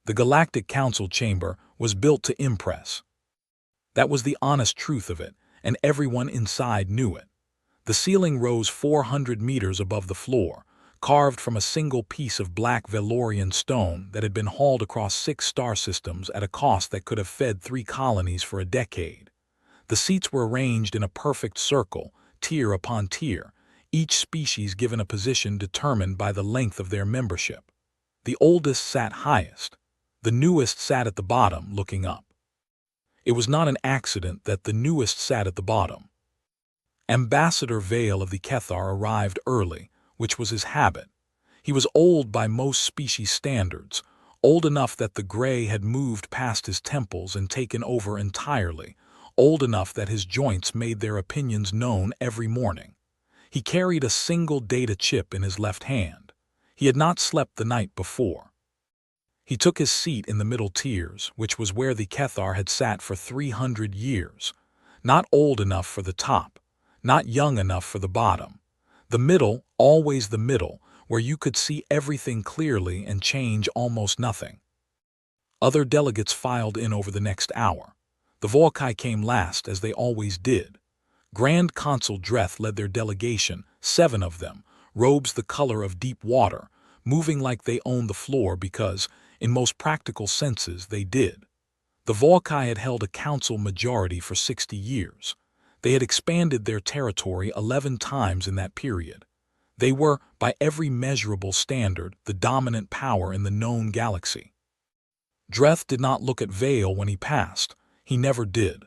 The Galactic Council chamber was built to impress. That was the honest truth of it, and everyone inside knew it. The ceiling rose 400 meters above the floor, carved from a single piece of black Valorian stone that had been hauled across 6 star systems at a cost that could have fed 3 colonies for a decade. The seats were arranged in a perfect circle, tier upon tier, each species given a position determined by the length of their membership. The oldest sat highest. The newest sat at the bottom, looking up. It was not an accident that the newest sat at the bottom. Ambassador Vale of the Kethar arrived early, which was his habit. He was old by most species standards, old enough that the gray had moved past his temples and taken over entirely, old enough that his joints made their opinions known every morning. He carried a single data chip in his left hand. He had not slept the night before. He took his seat in the middle tiers, which was where the Kethar had sat for 300 years. Not old enough for the top, not young enough for the bottom. The middle, always the middle, where you could see everything clearly and change almost nothing. Other delegates filed in over the next hour. The Volkai came last, as they always did. Grand Consul Dreth led their delegation, 7 of them, robes the color of deep water, moving like they owned the floor because, in most practical senses, they did. The Volkai had held a council majority for 60 years. They had expanded their territory 11 times in that period. They were, by every measurable standard, the dominant power in the known galaxy. Dreth did not look at Vale when he passed. He never did.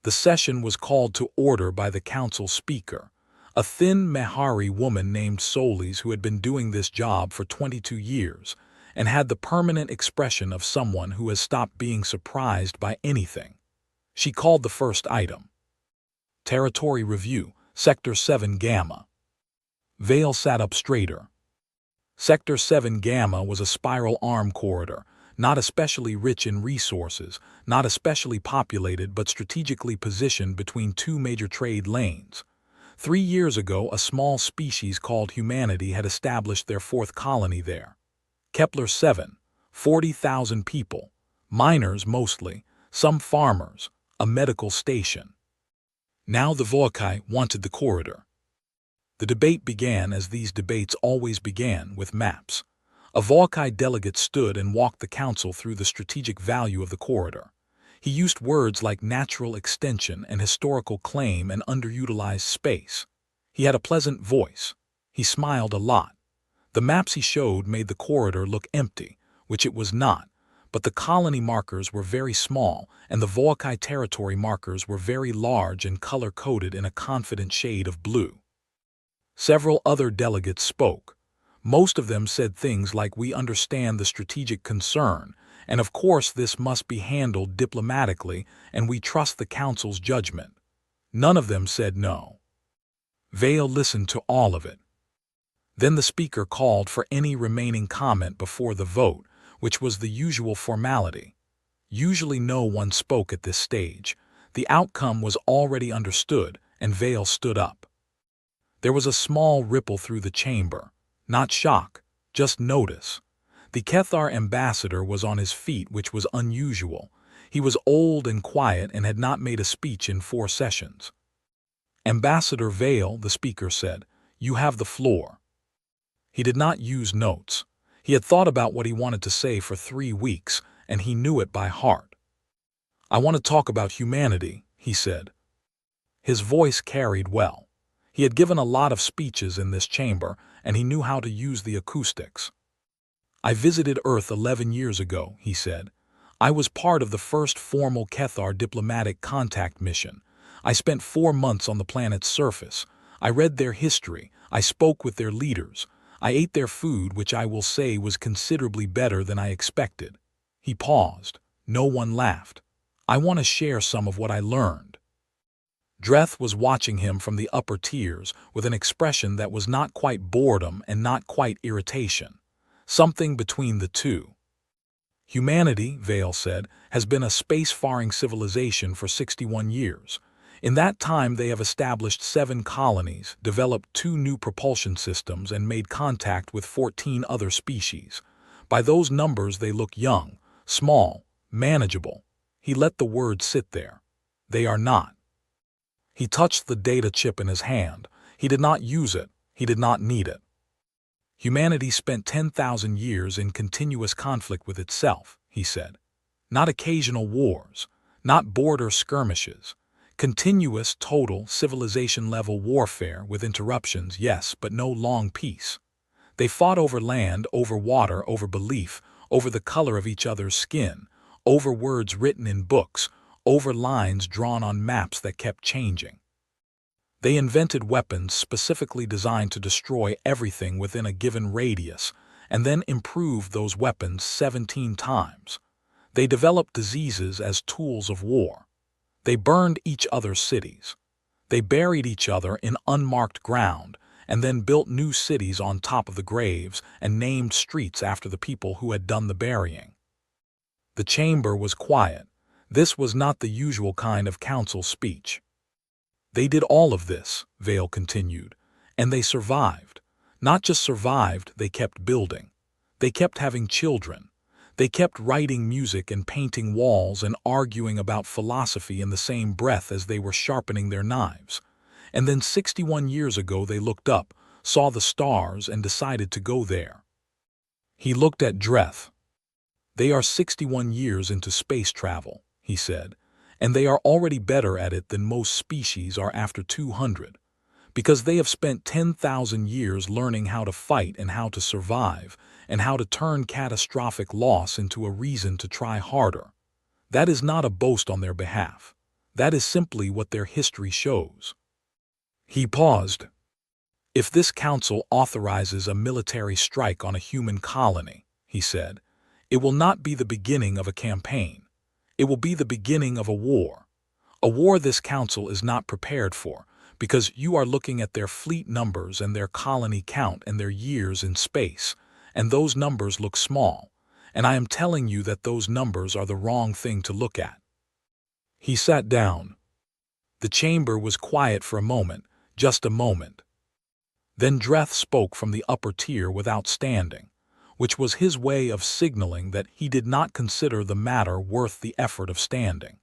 The session was called to order by the council speaker, a thin Mehari woman named Solis who had been doing this job for 22 years and had the permanent expression of someone who has stopped being surprised by anything. She called the first item. Territory Review, Sector 7 Gamma. Vale sat up straighter. Sector 7 Gamma was a spiral arm corridor, not especially rich in resources, not especially populated but strategically positioned between 2 major trade lanes. 3 years ago, a small species called humanity had established their 4th colony there. Kepler 7, 40,000 people, miners mostly, some farmers, a medical station. Now the Volkai wanted the corridor. The debate began, as these debates always began, with maps. A Volkai delegate stood and walked the council through the strategic value of the corridor. He used words like natural extension and historical claim and underutilized space. He had a pleasant voice. He smiled a lot. The maps he showed made the corridor look empty, which it was not, but the colony markers were very small and the Volkai territory markers were very large and color-coded in a confident shade of blue. Several other delegates spoke. Most of them said things like, "We understand the strategic concern, and of course this must be handled diplomatically, and we trust the council's judgment." None of them said no. Vale listened to all of it. Then the speaker called for any remaining comment before the vote, which was the usual formality. Usually no one spoke at this stage. The outcome was already understood, and Vale stood up. There was a small ripple through the chamber. Not shock, just notice. The Kethar ambassador was on his feet, which was unusual. He was old and quiet and had not made a speech in 4 sessions. "Ambassador Vale," the speaker said, "you have the floor." He did not use notes. He had thought about what he wanted to say for 3 weeks, and he knew it by heart. "I want to talk about humanity," he said. His voice carried well. He had given a lot of speeches in this chamber, and he knew how to use the acoustics. "I visited Earth 11 years ago," he said. "I was part of the first formal Kethar diplomatic contact mission. I spent 4 months on the planet's surface. I read their history. I spoke with their leaders. I ate their food, which I will say was considerably better than I expected." He paused. No one laughed. "I want to share some of what I learned." Dreth was watching him from the upper tiers with an expression that was not quite boredom and not quite irritation. Something between the two. "Humanity," Vale said, "has been a space-faring civilization for 61 years. In that time they have established 7 colonies, developed 2 new propulsion systems, and made contact with 14 other species. By those numbers they look young, small, manageable. He let the words sit there. They are not. He touched the data chip in his hand. He did not use it. He did not need it. Humanity spent 10,000 years in continuous conflict with itself, he said. Not occasional wars, not border skirmishes. Continuous, total, civilization-level warfare with interruptions, yes, but no long peace. They fought over land, over water, over belief, over the color of each other's skin, over words written in books, over lines drawn on maps that kept changing. They invented weapons specifically designed to destroy everything within a given radius, and then improved those weapons 17 times. They developed diseases as tools of war. They burned each other's cities. They buried each other in unmarked ground, and then built new cities on top of the graves and named streets after the people who had done the burying. The chamber was quiet. This was not the usual kind of council speech. They did all of this, Vale continued, and they survived. Not just survived, they kept building. They kept having children. They kept writing music and painting walls and arguing about philosophy in the same breath as they were sharpening their knives. And then 61 years ago they looked up, saw the stars, and decided to go there. He looked at Dreth. They are 61 years into space travel, he said, and they are already better at it than most species are after 200, because they have spent 10,000 years learning how to fight and how to survive, and how to turn catastrophic loss into a reason to try harder. That is not a boast on their behalf. That is simply what their history shows. He paused. If this council authorizes a military strike on a human colony, he said, it will not be the beginning of a campaign. It will be the beginning of a war. A war this council is not prepared for, because you are looking at their fleet numbers and their colony count and their years in space, and those numbers look small, and I am telling you that those numbers are the wrong thing to look at. He sat down. The chamber was quiet for a moment, just a moment. Then Dreth spoke from the upper tier without standing, which was his way of signaling that he did not consider the matter worth the effort of standing.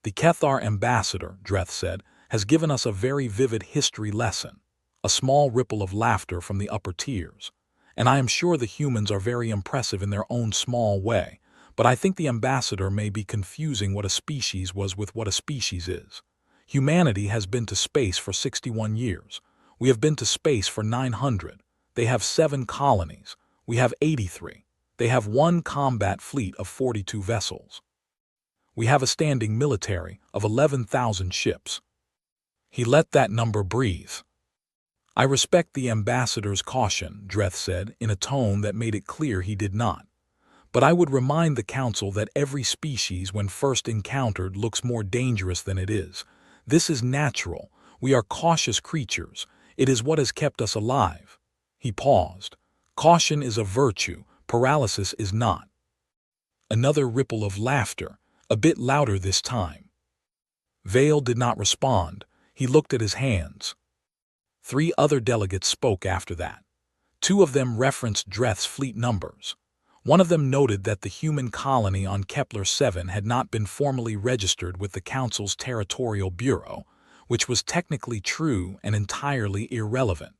The Kethar ambassador, Dreth said, has given us a very vivid history lesson. A small ripple of laughter from the upper tiers. And I am sure the humans are very impressive in their own small way, but I think the ambassador may be confusing what a species was with what a species is. Humanity has been to space for 61 years. We have been to space for 900. They have 7 colonies. We have 83. They have 1 combat fleet of 42 vessels. We have a standing military of 11,000 ships. He let that number breathe. I respect the ambassador's caution, Dreth said, in a tone that made it clear he did not. But I would remind the council that every species when first encountered looks more dangerous than it is. This is natural. We are cautious creatures. It is what has kept us alive. He paused. Caution is a virtue. Paralysis is not. Another ripple of laughter, a bit louder this time. Vale did not respond. He looked at his hands. 3 other delegates spoke after that. 2 of them referenced Dreth's fleet numbers. One of them noted that the human colony on Kepler 7 had not been formally registered with the Council's Territorial Bureau, which was technically true and entirely irrelevant.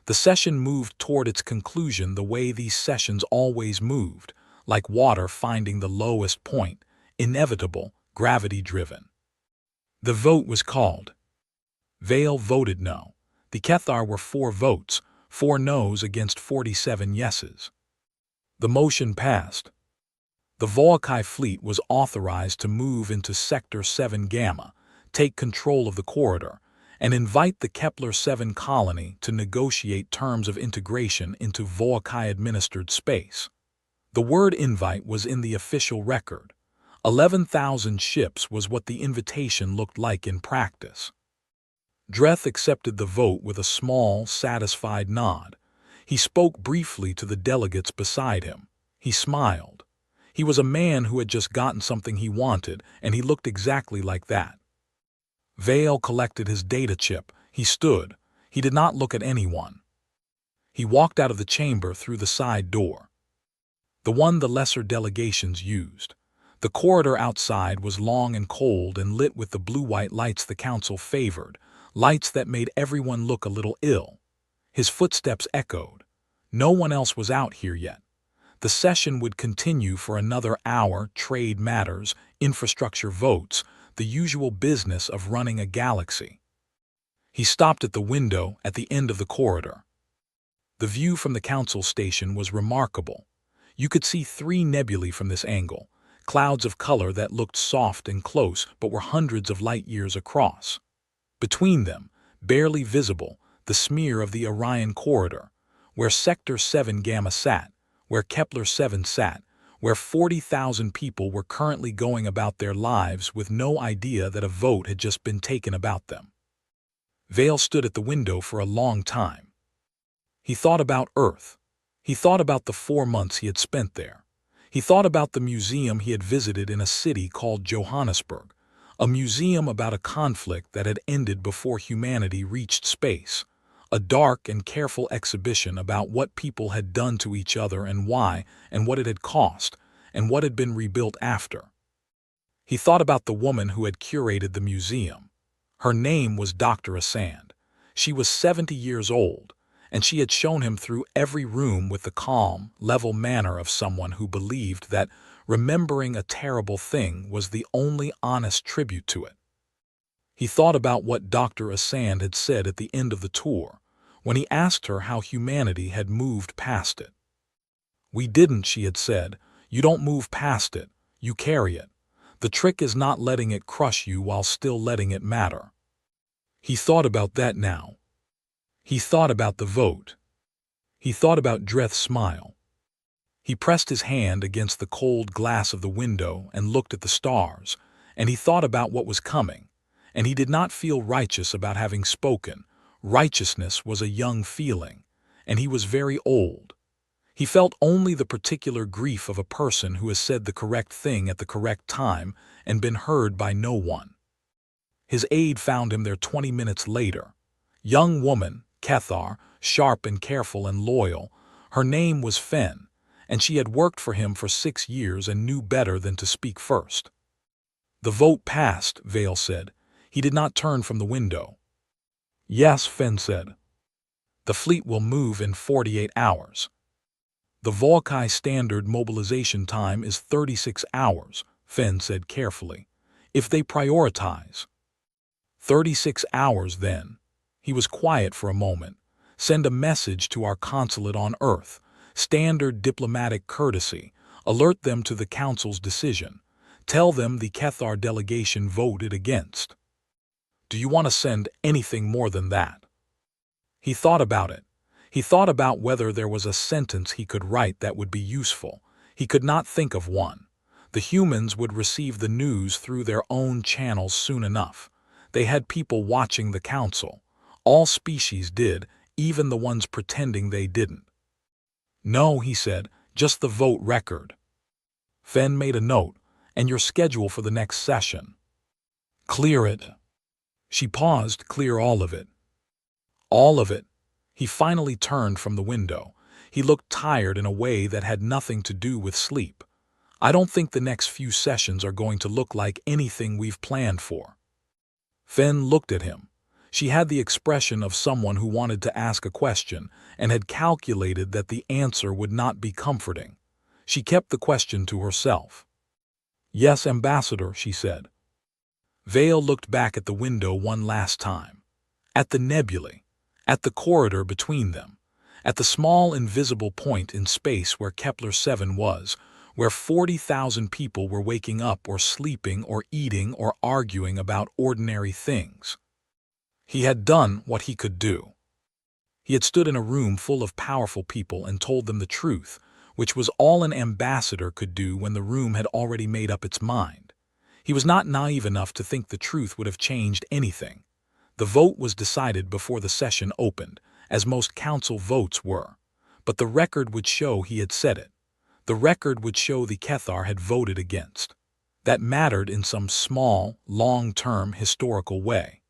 The session moved toward its conclusion the way these sessions always moved, like water finding the lowest point, inevitable, gravity-driven. The vote was called. Vale voted no. The Kethar were 4 votes, 4 noes against 47 yeses. The motion passed. The Volkai fleet was authorized to move into Sector 7 Gamma, take control of the corridor, and invite the Kepler 7 colony to negotiate terms of integration into Volkai-administered space. The word invite was in the official record. 11,000 ships was what the invitation looked like in practice. Dreth accepted the vote with a small, satisfied nod. He spoke briefly to the delegates beside him. He smiled. He was a man who had just gotten something he wanted, and he looked exactly like that. Vale collected his data chip. He stood. He did not look at anyone. He walked out of the chamber through the side door. the one the lesser delegations used. The corridor outside was long and cold and lit with the blue-white lights the council favored, lights that made everyone look a little ill. His footsteps echoed. No one else was out here yet. The session would continue for another hour: trade matters, infrastructure votes, the usual business of running a galaxy. He stopped at the window at the end of the corridor. The view from the council station was remarkable. You could see 3 nebulae from this angle, clouds of color that looked soft and close but were hundreds of light years across. Between them, barely visible, the smear of the Orion corridor, where Sector 7 Gamma sat, where Kepler 7 sat, where 40,000 people were currently going about their lives with no idea that a vote had just been taken about them. Vale stood at the window for a long time. He thought about Earth. He thought about the 4 months he had spent there. He thought about the museum he had visited in a city called Johannesburg, a museum about a conflict that had ended before humanity reached space, a dark and careful exhibition about what people had done to each other and why, and what it had cost, and what had been rebuilt after. He thought about the woman who had curated the museum. Her name was Dr. Asand. She was 70 years old, and she had shown him through every room with the calm, level manner of someone who believed that remembering a terrible thing was the only honest tribute to it. He thought about what Dr. Asand had said at the end of the tour, when he asked her how humanity had moved past it. "We didn't," she had said. "You don't move past it, you carry it. The trick is not letting it crush you while still letting it matter." He thought about that now. He thought about the vote. He thought about Dreth's smile. He pressed his hand against the cold glass of the window and looked at the stars, and he thought about what was coming, and he did not feel righteous about having spoken. Righteousness was a young feeling, and he was very old. He felt only the particular grief of a person who has said the correct thing at the correct time and been heard by no one. His aide found him there 20 minutes later. Young woman, Kethar, sharp and careful and loyal. Her name was Fen, and she had worked for him for 6 years and knew better than to speak first. "The vote passed," Vale said. He did not turn from the window. "Yes," Fen said. "The fleet will move in 48 hours. The Volkai standard mobilization time is 36 hours, Fen said carefully. "If they prioritize." 36 hours, then. He was quiet for a moment. "Send a message to our consulate on Earth. Standard diplomatic courtesy. Alert them to the Council's decision. Tell them the Kethar delegation voted against." "Do you want to send anything more than that?" He thought about it. He thought about whether there was a sentence he could write that would be useful. He could not think of one. The humans would receive the news through their own channels soon enough. They had people watching the Council. All species did, even the ones pretending they didn't. "No," he said, "just the vote record." Fen made a note. "And your schedule for the next session." "Clear it." She paused. "Clear all of it." "All of it." He finally turned from the window. He looked tired in a way that had nothing to do with sleep. "I don't think the next few sessions are going to look like anything we've planned for." Fen looked at him. She had the expression of someone who wanted to ask a question and had calculated that the answer would not be comforting. She kept the question to herself. "Yes, Ambassador," she said. Vale looked back at the window one last time. At the nebulae. At the corridor between them. At the small invisible point in space where Kepler 7 was, where 40,000 people were waking up or sleeping or eating or arguing about ordinary things. He had done what he could do. He had stood in a room full of powerful people and told them the truth, which was all an ambassador could do when the room had already made up its mind. He was not naive enough to think the truth would have changed anything. The vote was decided before the session opened, as most council votes were. But the record would show he had said it. The record would show the Kethar had voted against. That mattered in some small, long-term historical way.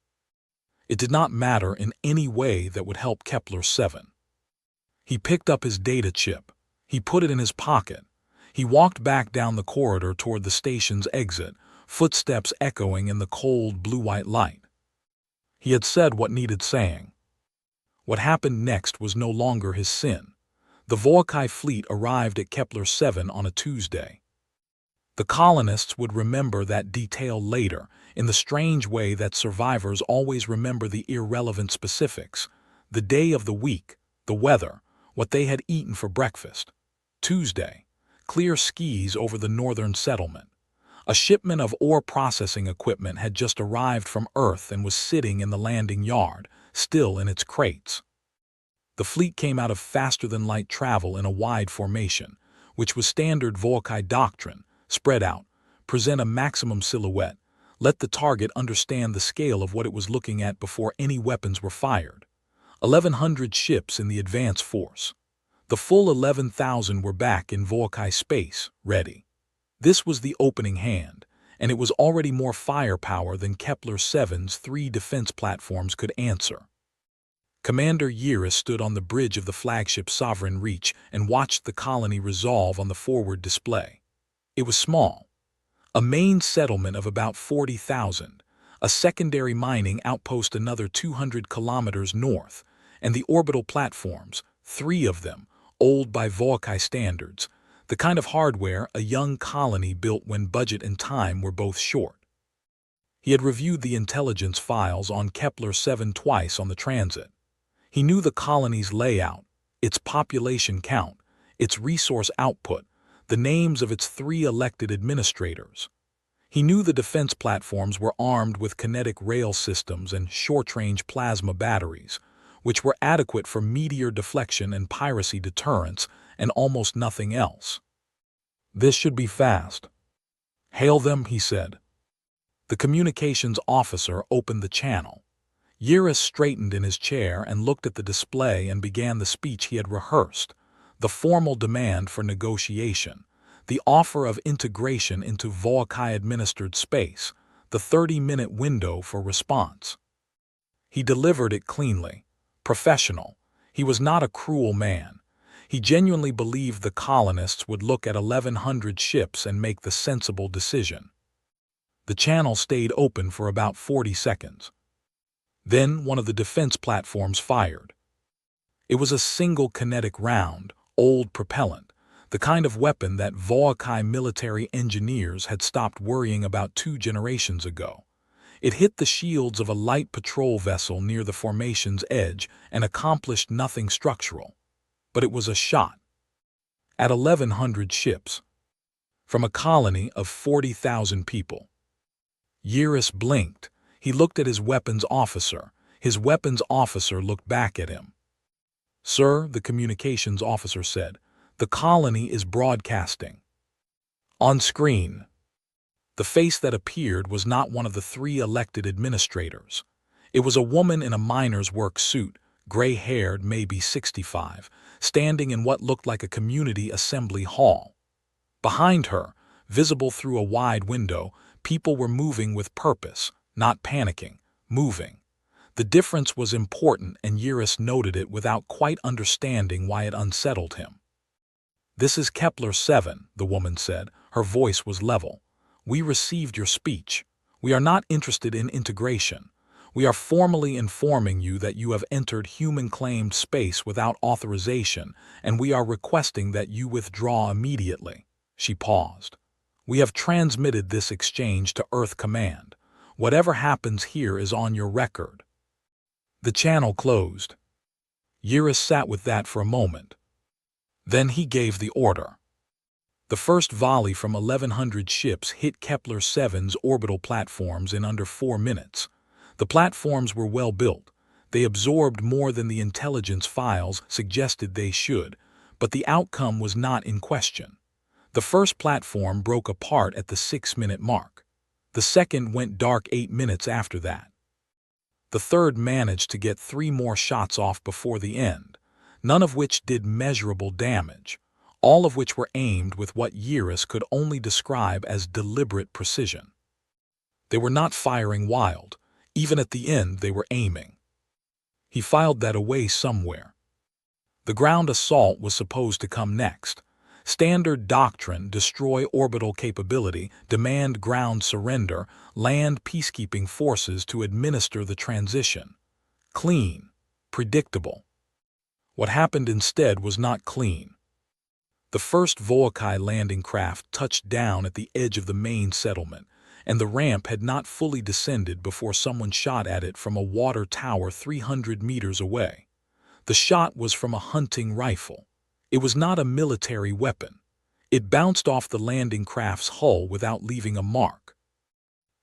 It did not matter in any way that would help Kepler 7. He picked up his data chip. He put it in his pocket. He walked back down the corridor toward the station's exit, footsteps echoing in the cold blue-white light. He had said what needed saying. What happened next was no longer his sin. The Volkai fleet arrived at Kepler-7 on a Tuesday. The colonists would remember that detail later, in the strange way that survivors always remember the irrelevant specifics: the day of the week, the weather, what they had eaten for breakfast. Tuesday. Clear skies over the northern settlement. A shipment of ore processing equipment had just arrived from Earth and was sitting in the landing yard, still in its crates. The fleet came out of faster-than-light travel in a wide formation, which was standard Volkai doctrine: spread out, present a maximum silhouette, let the target understand the scale of what it was looking at before any weapons were fired. 1,100 ships in the advance force. The full 11,000 were back in Volkai space, ready. This was the opening hand, and it was already more firepower than Kepler-7's 3 defense platforms could answer. Commander Yiris stood on the bridge of the flagship Sovereign Reach and watched the colony resolve on the forward display. It was small. A main settlement of about 40,000, a secondary mining outpost another 200 kilometers north, and the orbital platforms, 3 of them, old by Volkai standards, the kind of hardware a young colony built when budget and time were both short. He had reviewed the intelligence files on Kepler-7 twice on the transit. He knew the colony's layout, its population count, its resource output, the names of its 3 elected administrators. He knew the defense platforms were armed with kinetic rail systems and short-range plasma batteries, which were adequate for meteor deflection and piracy deterrence, and almost nothing else. "This should be fast." "Hail them," he said. The communications officer opened the channel. Yiris straightened in his chair and looked at the display and began the speech he had rehearsed: the formal demand for negotiation, the offer of integration into Volkai-administered space, the 30-minute window for response. He delivered it cleanly, professional. He was not a cruel man. He genuinely believed the colonists would look at 1,100 ships and make the sensible decision. The channel stayed open for about 40 seconds. Then one of the defense platforms fired. It was a single kinetic round, old propellant, the kind of weapon that Volkai military engineers had stopped worrying about 2 generations ago. It hit the shields of a light patrol vessel near the formation's edge and accomplished nothing structural. But it was a shot. At 1,100 ships. From a colony of 40,000 people. Yiris blinked. He looked at his weapons officer. His weapons officer looked back at him. "Sir," the communications officer said, "the colony is broadcasting." On screen. The face that appeared was not one of the 3 elected administrators. It was a woman in a miner's work suit, gray-haired, maybe 65, standing in what looked like a community assembly hall. Behind her, visible through a wide window, people were moving with purpose, not panicking, moving. The difference was important, and Yiris noted it without quite understanding why it unsettled him. "This is Kepler-7, the woman said. Her voice was level. "We received your speech. We are not interested in integration. We are formally informing you that you have entered human-claimed space without authorization, and we are requesting that you withdraw immediately." She paused. "We have transmitted this exchange to Earth Command. Whatever happens here is on your record." The channel closed. Yiris sat with that for a moment. Then he gave the order. The first volley from 1,100 ships hit Kepler-7's orbital platforms in under 4 minutes. The platforms were well built. They absorbed more than the intelligence files suggested they should, but the outcome was not in question. The first platform broke apart at the 6-minute mark. The second went dark 8 minutes after that. The third managed to get 3 more shots off before the end, none of which did measurable damage, all of which were aimed with what Yiris could only describe as deliberate precision. They were not firing wild. Even at the end, they were aiming. He filed that away somewhere. The ground assault was supposed to come next. Standard doctrine: destroy orbital capability, demand ground surrender, land peacekeeping forces to administer the transition. Clean, predictable. What happened instead was not clean. The first Volkai landing craft touched down at the edge of the main settlement, and the ramp had not fully descended before someone shot at it from a water tower 300 meters away. The shot was from a hunting rifle. It was not a military weapon. It bounced off the landing craft's hull without leaving a mark.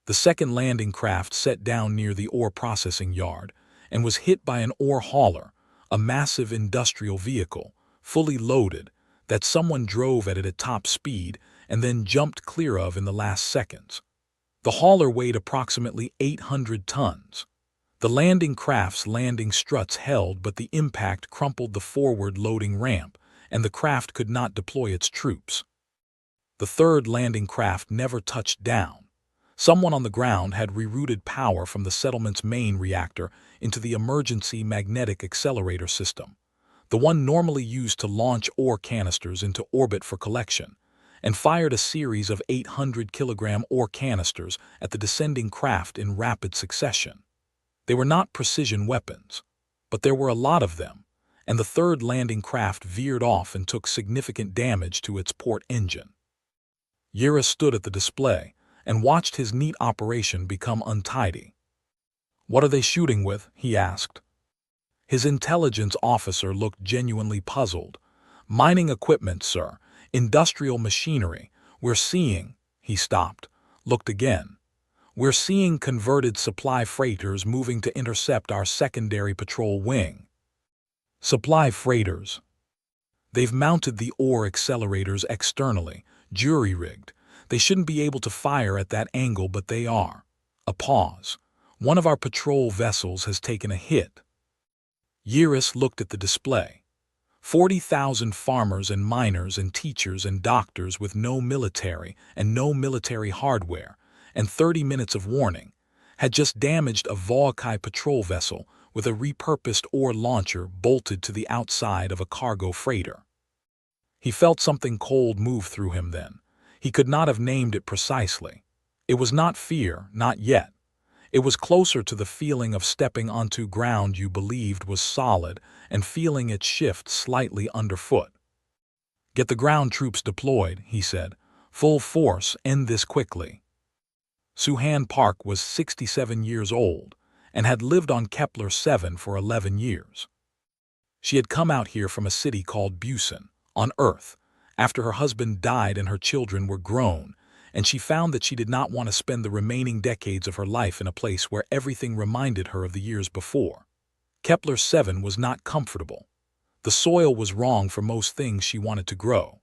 The second landing craft set down near the ore processing yard and was hit by an ore hauler, a massive industrial vehicle, fully loaded, that someone drove at it at top speed and then jumped clear of in the last seconds. The hauler weighed approximately 800 tons. The landing craft's landing struts held, but the impact crumpled the forward loading ramp, and the craft could not deploy its troops. The third landing craft never touched down. Someone on the ground had rerouted power from the settlement's main reactor into the emergency magnetic accelerator system, the one normally used to launch ore canisters into orbit for collection, and fired a series of 800-kilogram ore canisters at the descending craft in rapid succession. They were not precision weapons, but there were a lot of them, and the third landing craft veered off and took significant damage to its port engine. Yura stood at the display and watched his neat operation become untidy. "What are they shooting with?" he asked. His intelligence officer looked genuinely puzzled. "Mining equipment, sir. Industrial machinery. We're seeing—" He stopped, looked again. "We're seeing converted supply freighters moving to intercept our secondary patrol wing." Supply freighters. They've mounted the ore accelerators externally, jury-rigged. They shouldn't be able to fire at that angle, but they are. A pause. "One of our patrol vessels has taken a hit." Yiris looked at the display. 40,000 farmers and miners and teachers and doctors with no military and no military hardware, and 30 minutes of warning, had just damaged a Volkai patrol vessel with a repurposed ore launcher bolted to the outside of a cargo freighter. He felt something cold move through him then. He could not have named it precisely. It was not fear, not yet. It was closer to the feeling of stepping onto ground you believed was solid and feeling it shift slightly underfoot. "Get the ground troops deployed," he said. "Full force, end this quickly." Suhan Park was 67 years old and had lived on Kepler 7 for 11 years. She had come out here from a city called Busan, on Earth, after her husband died and her children were grown, and she found that she did not want to spend the remaining decades of her life in a place where everything reminded her of the years before. Kepler 7 was not comfortable. The soil was wrong for most things she wanted to grow.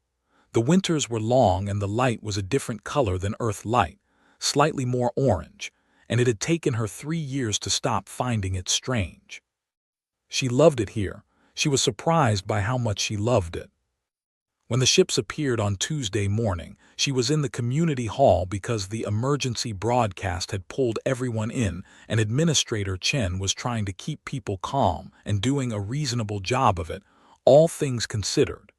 The winters were long and the light was a different color than Earth light, slightly more orange, and it had taken her 3 years to stop finding it strange. She loved it here. She was surprised by how much she loved it. When the ships appeared on Tuesday morning, she was in the community hall because the emergency broadcast had pulled everyone in, and Administrator Chen was trying to keep people calm and doing a reasonable job of it, all things considered.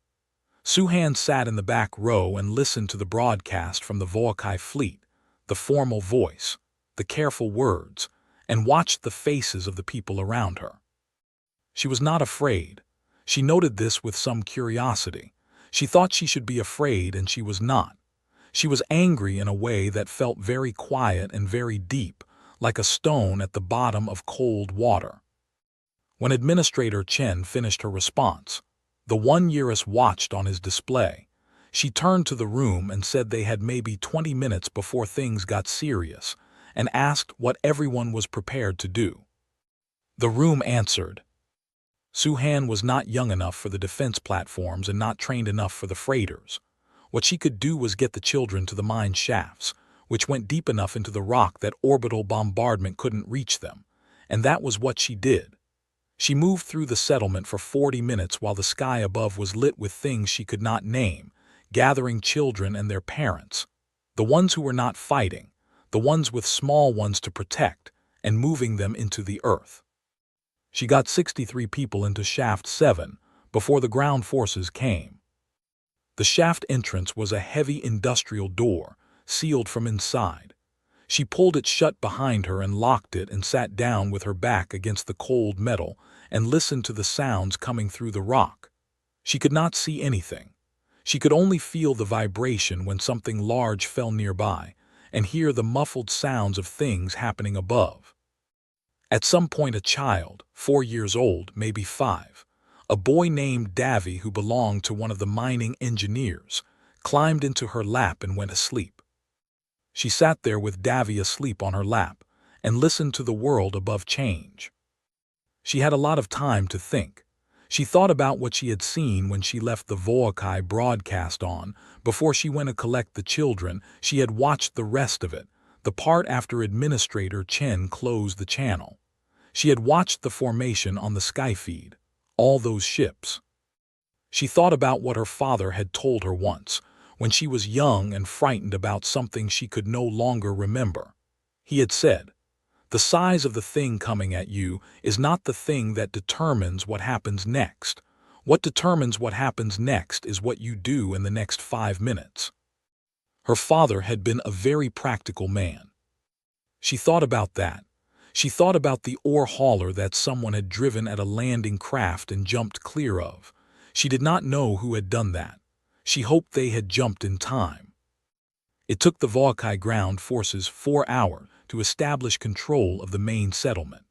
Suhan sat in the back row and listened to the broadcast from the Volkai fleet, the formal voice, the careful words, and watched the faces of the people around her. She was not afraid. She noted this with some curiosity. She thought she should be afraid, and she was not. She was angry in a way that felt very quiet and very deep, like a stone at the bottom of cold water. When Administrator Chen finished her response, the one Eurus watched on his display, she turned to the room and said they had maybe 20 minutes before things got serious, and asked what everyone was prepared to do. The room answered. Suhan was not young enough for the defense platforms and not trained enough for the freighters. What she could do was get the children to the mine shafts, which went deep enough into the rock that orbital bombardment couldn't reach them, and that was what she did. She moved through the settlement for 40 minutes while the sky above was lit with things she could not name, gathering children and their parents, the ones who were not fighting, the ones with small ones to protect, and moving them into the earth. She got 63 people into Shaft 7 before the ground forces came. The shaft entrance was a heavy industrial door, sealed from inside. She pulled it shut behind her and locked it and sat down with her back against the cold metal and listened to the sounds coming through the rock. She could not see anything. She could only feel the vibration when something large fell nearby and hear the muffled sounds of things happening above. At some point a child, 4 years old, maybe 5, a boy named Davy who belonged to one of the mining engineers, climbed into her lap and went asleep. She sat there with Davy asleep on her lap and listened to the world above change. She had a lot of time to think. She thought about what she had seen when she left the HFY broadcast on. Before she went to collect the children, she had watched the rest of it, the part after Administrator Chen closed the channel. She had watched the formation on the sky feed, all those ships. She thought about what her father had told her once, when she was young and frightened about something she could no longer remember. He had said, "The size of the thing coming at you is not the thing that determines what happens next. What determines what happens next is what you do in the next 5 minutes." Her father had been a very practical man. She thought about that. She thought about the ore hauler that someone had driven at a landing craft and jumped clear of. She did not know who had done that. She hoped they had jumped in time. It took the HFY ground forces 4 hours to establish control of the main settlement.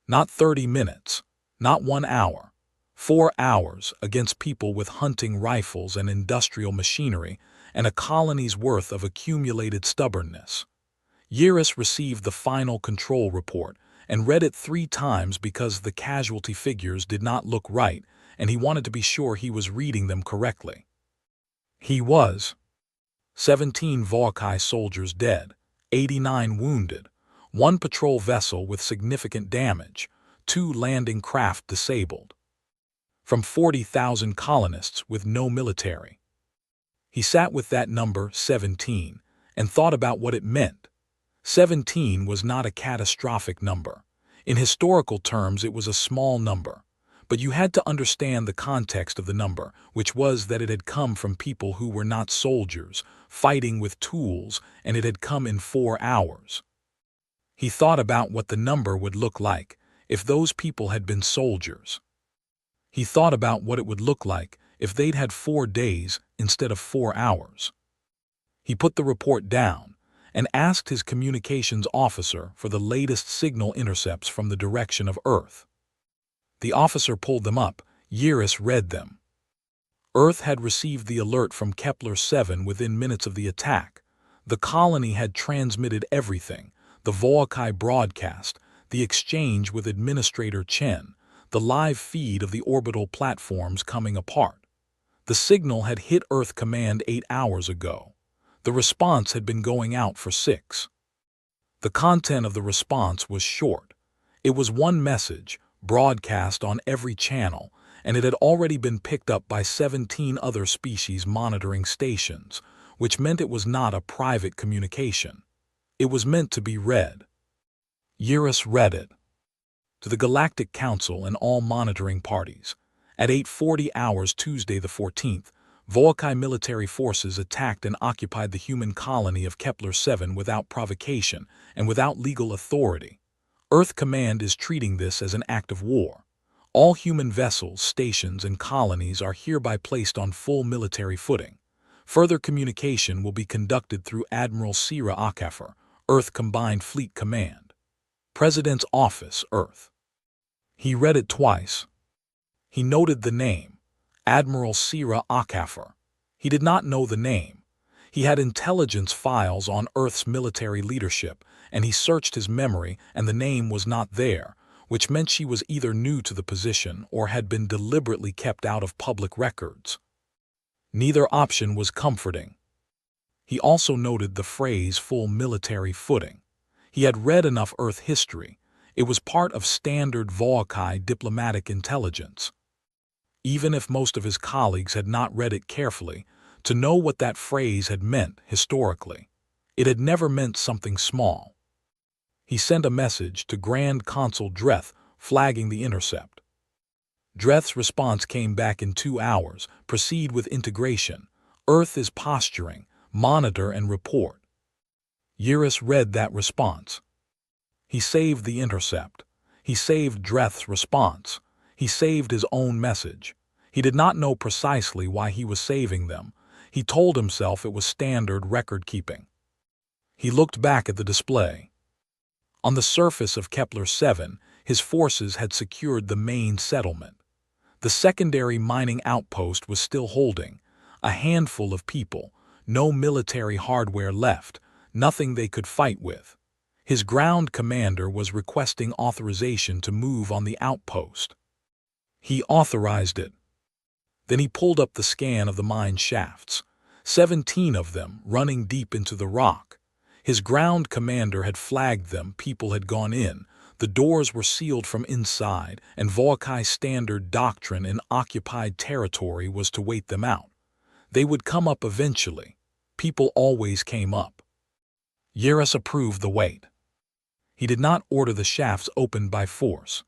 Not 30 minutes, not 1 hour. 4 hours against people with hunting rifles and industrial machinery and a colony's worth of accumulated stubbornness. Yiris received the final control report and read it 3 times because the casualty figures did not look right and he wanted to be sure he was reading them correctly. He was. 17 HFY soldiers dead, 89 wounded, 1 patrol vessel with significant damage, 2 landing craft disabled. From 40,000 colonists with no military. He sat with that number 17 and thought about what it meant. 17 was not a catastrophic number. In historical terms, it was a small number. But you had to understand the context of the number, which was that it had come from people who were not soldiers, fighting with tools, and it had come in 4 hours. He thought about what the number would look like if those people had been soldiers. He thought about what it would look like if they'd had 4 days instead of 4 hours. He put the report down and asked his communications officer for the latest signal intercepts from the direction of Earth. The officer pulled them up. Yiris read them. Earth had received the alert from Kepler-7 within minutes of the attack. The colony had transmitted everything, the HFY broadcast, the exchange with Administrator Chen, the live feed of the orbital platforms coming apart. The signal had hit Earth Command 8 hours ago. The response had been going out for 6. The content of the response was short. It was one message, broadcast on every channel, and it had already been picked up by 17 other species monitoring stations, which meant it was not a private communication. It was meant to be read. Yiris read it. To the Galactic Council and all monitoring parties. At 8:40 hours Tuesday the 14th, HFY military forces attacked and occupied the human colony of Kepler-7 without provocation and without legal authority. Earth Command is treating this as an act of war. All human vessels, stations, and colonies are hereby placed on full military footing. Further communication will be conducted through Admiral Sira Akafer, Earth Combined Fleet Command. President's Office, Earth. He read it twice. He noted the name, Admiral Sira Akafer. He did not know the name. He had intelligence files on Earth's military leadership, and he searched his memory and the name was not there, which meant she was either new to the position or had been deliberately kept out of public records. Neither option was comforting. He also noted the phrase full military footing. He had read enough Earth history. It was part of standard HFY diplomatic intelligence. Even if most of his colleagues had not read it carefully, to know what that phrase had meant historically. It had never meant something small. He sent a message to Grand Consul Dreth flagging the intercept. Dreth's response came back in 2 hours. Proceed with integration. Earth is posturing. Monitor and report. Eurus read that response. He saved the intercept. He saved Dreth's response. He saved his own message. He did not know precisely why he was saving them. He told himself it was standard record-keeping. He looked back at the display. On the surface of Kepler-7, his forces had secured the main settlement. The secondary mining outpost was still holding. A handful of people, no military hardware left, nothing they could fight with. His ground commander was requesting authorization to move on the outpost. He authorized it. Then he pulled up the scan of the mine shafts, 17 of them running deep into the rock. His ground commander had flagged them. People had gone in. The doors were sealed from inside, and Volkai's standard doctrine in occupied territory was to wait them out. They would come up eventually. People always came up. Eurus approved the wait. He did not order the shafts opened by force.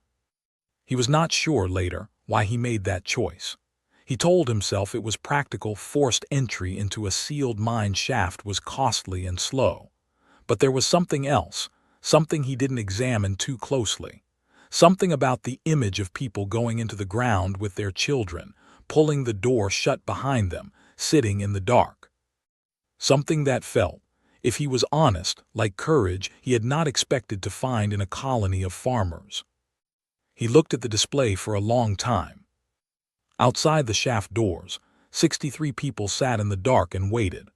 He was not sure later why he made that choice. He told himself it was practical. Forced entry into a sealed mine shaft was costly and slow. But there was something else, something he didn't examine too closely. Something about the image of people going into the ground with their children, pulling the door shut behind them, sitting in the dark. Something that felt, if he was honest, like courage he had not expected to find in a colony of farmers. He looked at the display for a long time. Outside the shaft doors, 63 people sat in the dark and waited.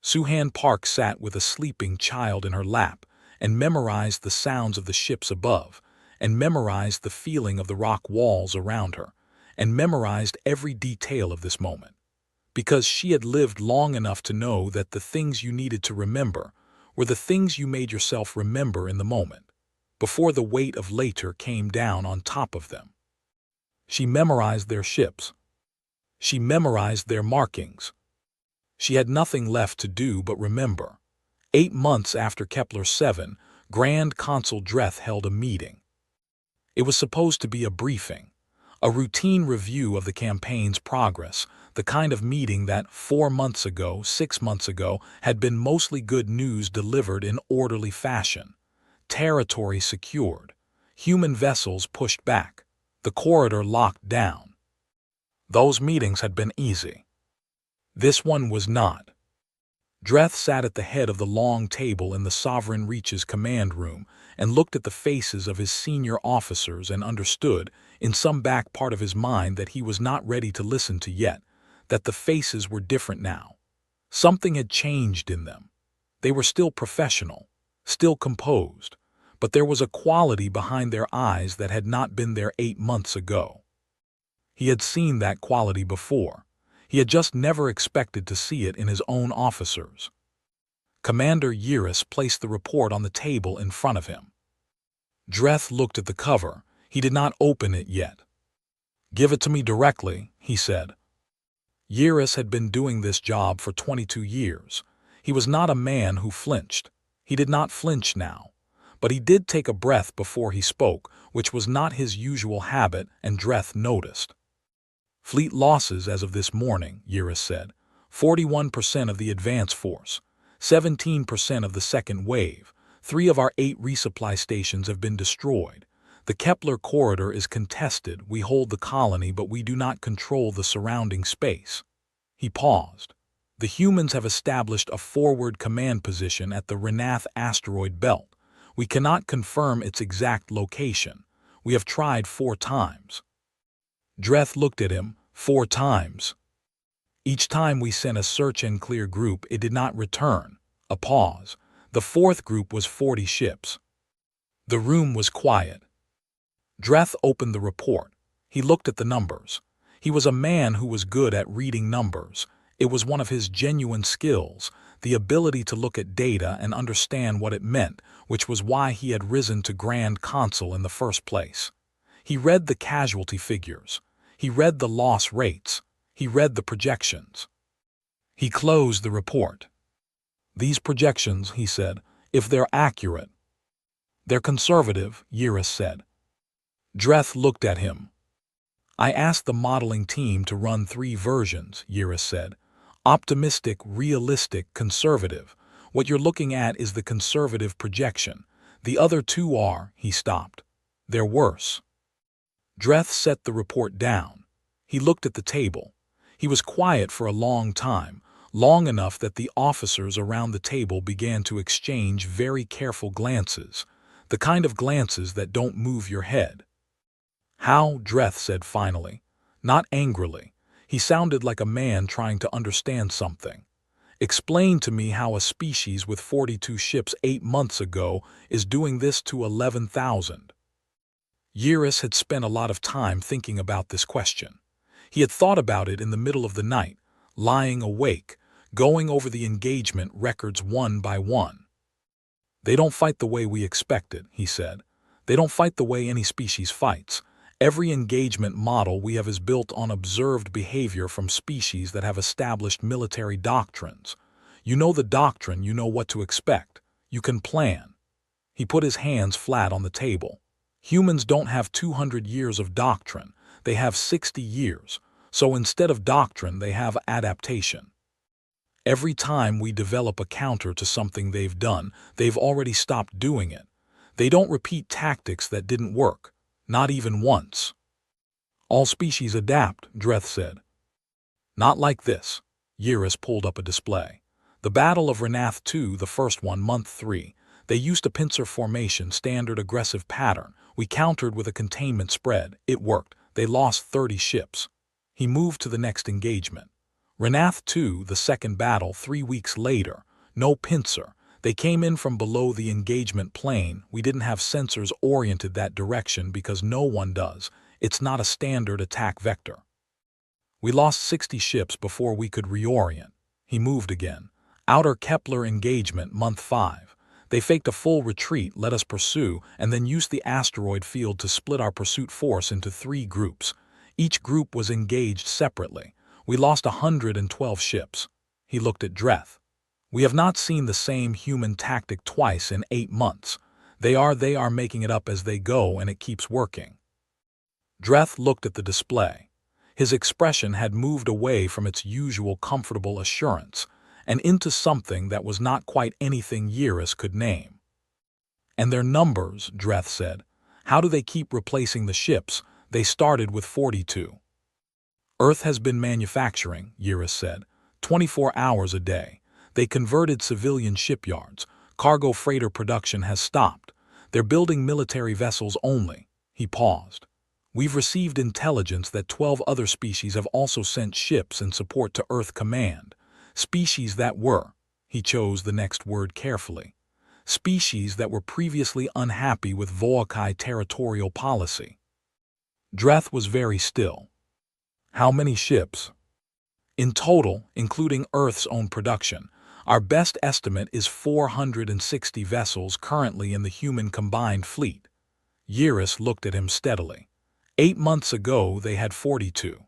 Suhan Park sat with a sleeping child in her lap and memorized the sounds of the ships above, and memorized the feeling of the rock walls around her, and memorized every detail of this moment, because she had lived long enough to know that the things you needed to remember were the things you made yourself remember in the moment, before the weight of later came down on top of them. She memorized their ships. She memorized their markings. She had nothing left to do but remember. 8 months after Kepler-7, Grand Consul Dreth held a meeting. It was supposed to be a briefing, a routine review of the campaign's progress, the kind of meeting that 4 months ago, 6 months ago, had been mostly good news delivered in orderly fashion. Territory secured, human vessels pushed back, the corridor locked down. Those meetings had been easy. This one was not. Dreth sat at the head of the long table in the Sovereign Reach's command room and looked at the faces of his senior officers and understood, in some back part of his mind, that he was not ready to listen to yet, that the faces were different now. Something had changed in them. They were still professional, still composed, but there was a quality behind their eyes that had not been there 8 months ago. He had seen that quality before. He had just never expected to see it in his own officers. Commander Eurus placed the report on the table in front of him. Dreth looked at the cover. He did not open it yet. "Give it to me directly," he said. Eurus had been doing this job for 22 years. He was not a man who flinched. He did not flinch now. But he did take a breath before he spoke, which was not his usual habit, and Dreth noticed. "Fleet losses as of this morning," Eurus said. 41% of the advance force, 17% of the second wave. 3 of our 8 resupply stations have been destroyed. The Kepler corridor is contested. We hold the colony, but we do not control the surrounding space." He paused. "The humans have established a forward command position at the Renath asteroid belt. We cannot confirm its exact location. We have tried 4 times. Dreth looked at him. 4 times. Each time we sent a search and clear group, it did not return. A pause. The 4th group was 40 ships. The room was quiet. Dreth opened the report. He looked at the numbers. He was a man who was good at reading numbers. It was one of his genuine skills, the ability to look at data and understand what it meant, which was why he had risen to Grand Consul in the first place. He read the casualty figures. He read the loss rates. He read the projections. He closed the report. "These projections," he said, "if they're accurate." "They're conservative," Eurus said. Dreth looked at him. I asked the modeling team to run 3 versions, Yiris said. Optimistic, realistic, conservative. What you're looking at is the conservative projection. The other 2 are, he stopped. They're worse. Dreth set the report down. He looked at the table. He was quiet for a long time, long enough that the officers around the table began to exchange very careful glances, the kind of glances that don't move your head. How, Dreth said finally, not angrily. He sounded like a man trying to understand something. Explain to me how a species with 42 ships 8 months ago is doing this to 11,000. Yiris had spent a lot of time thinking about this question. He had thought about it in the middle of the night, lying awake, going over the engagement records one by one. They don't fight the way we expected, he said. They don't fight the way any species fights. Every engagement model we have is built on observed behavior from species that have established military doctrines. You know the doctrine, you know what to expect. You can plan. He put his hands flat on the table. Humans don't have 200 years of doctrine. They have 60 years. So instead of doctrine, they have adaptation. Every time we develop a counter to something they've done, they've already stopped doing it. They don't repeat tactics that didn't work, not even once. All species adapt, Dreth said. Not like this. Yiris pulled up a display. The Battle of Renath II, the first one, month 3. They used a pincer formation, standard aggressive pattern. We countered with a containment spread. It worked. They lost 30 ships. He moved to the next engagement. Renath II, the second battle, 3 weeks later. No pincer. They came in from below the engagement plane. We didn't have sensors oriented that direction because no one does. It's not a standard attack vector. We lost 60 ships before we could reorient. He moved again. Outer Kepler engagement, month 5. They faked a full retreat, let us pursue, and then used the asteroid field to split our pursuit force into 3 groups. Each group was engaged separately. We lost 112 ships. He looked at Dreth. We have not seen the same human tactic twice in 8 months. They are making it up as they go, and it keeps working. Dreth looked at the display. His expression had moved away from its usual comfortable assurance and into something that was not quite anything Yiris could name. And their numbers, Dreth said. How do they keep replacing the ships? They started with 42. Earth has been manufacturing, Yiris said, 24 hours a day. They converted civilian shipyards. Cargo freighter production has stopped. They're building military vessels only. He paused. We've received intelligence that 12 other species have also sent ships in support to Earth Command. Species that were, he chose the next word carefully, species that were previously unhappy with Volkai territorial policy. Dreth was very still. How many ships? In total, including Earth's own production, our best estimate is 460 vessels currently in the human combined fleet. Yiris looked at him steadily. 8 months ago, they had 42.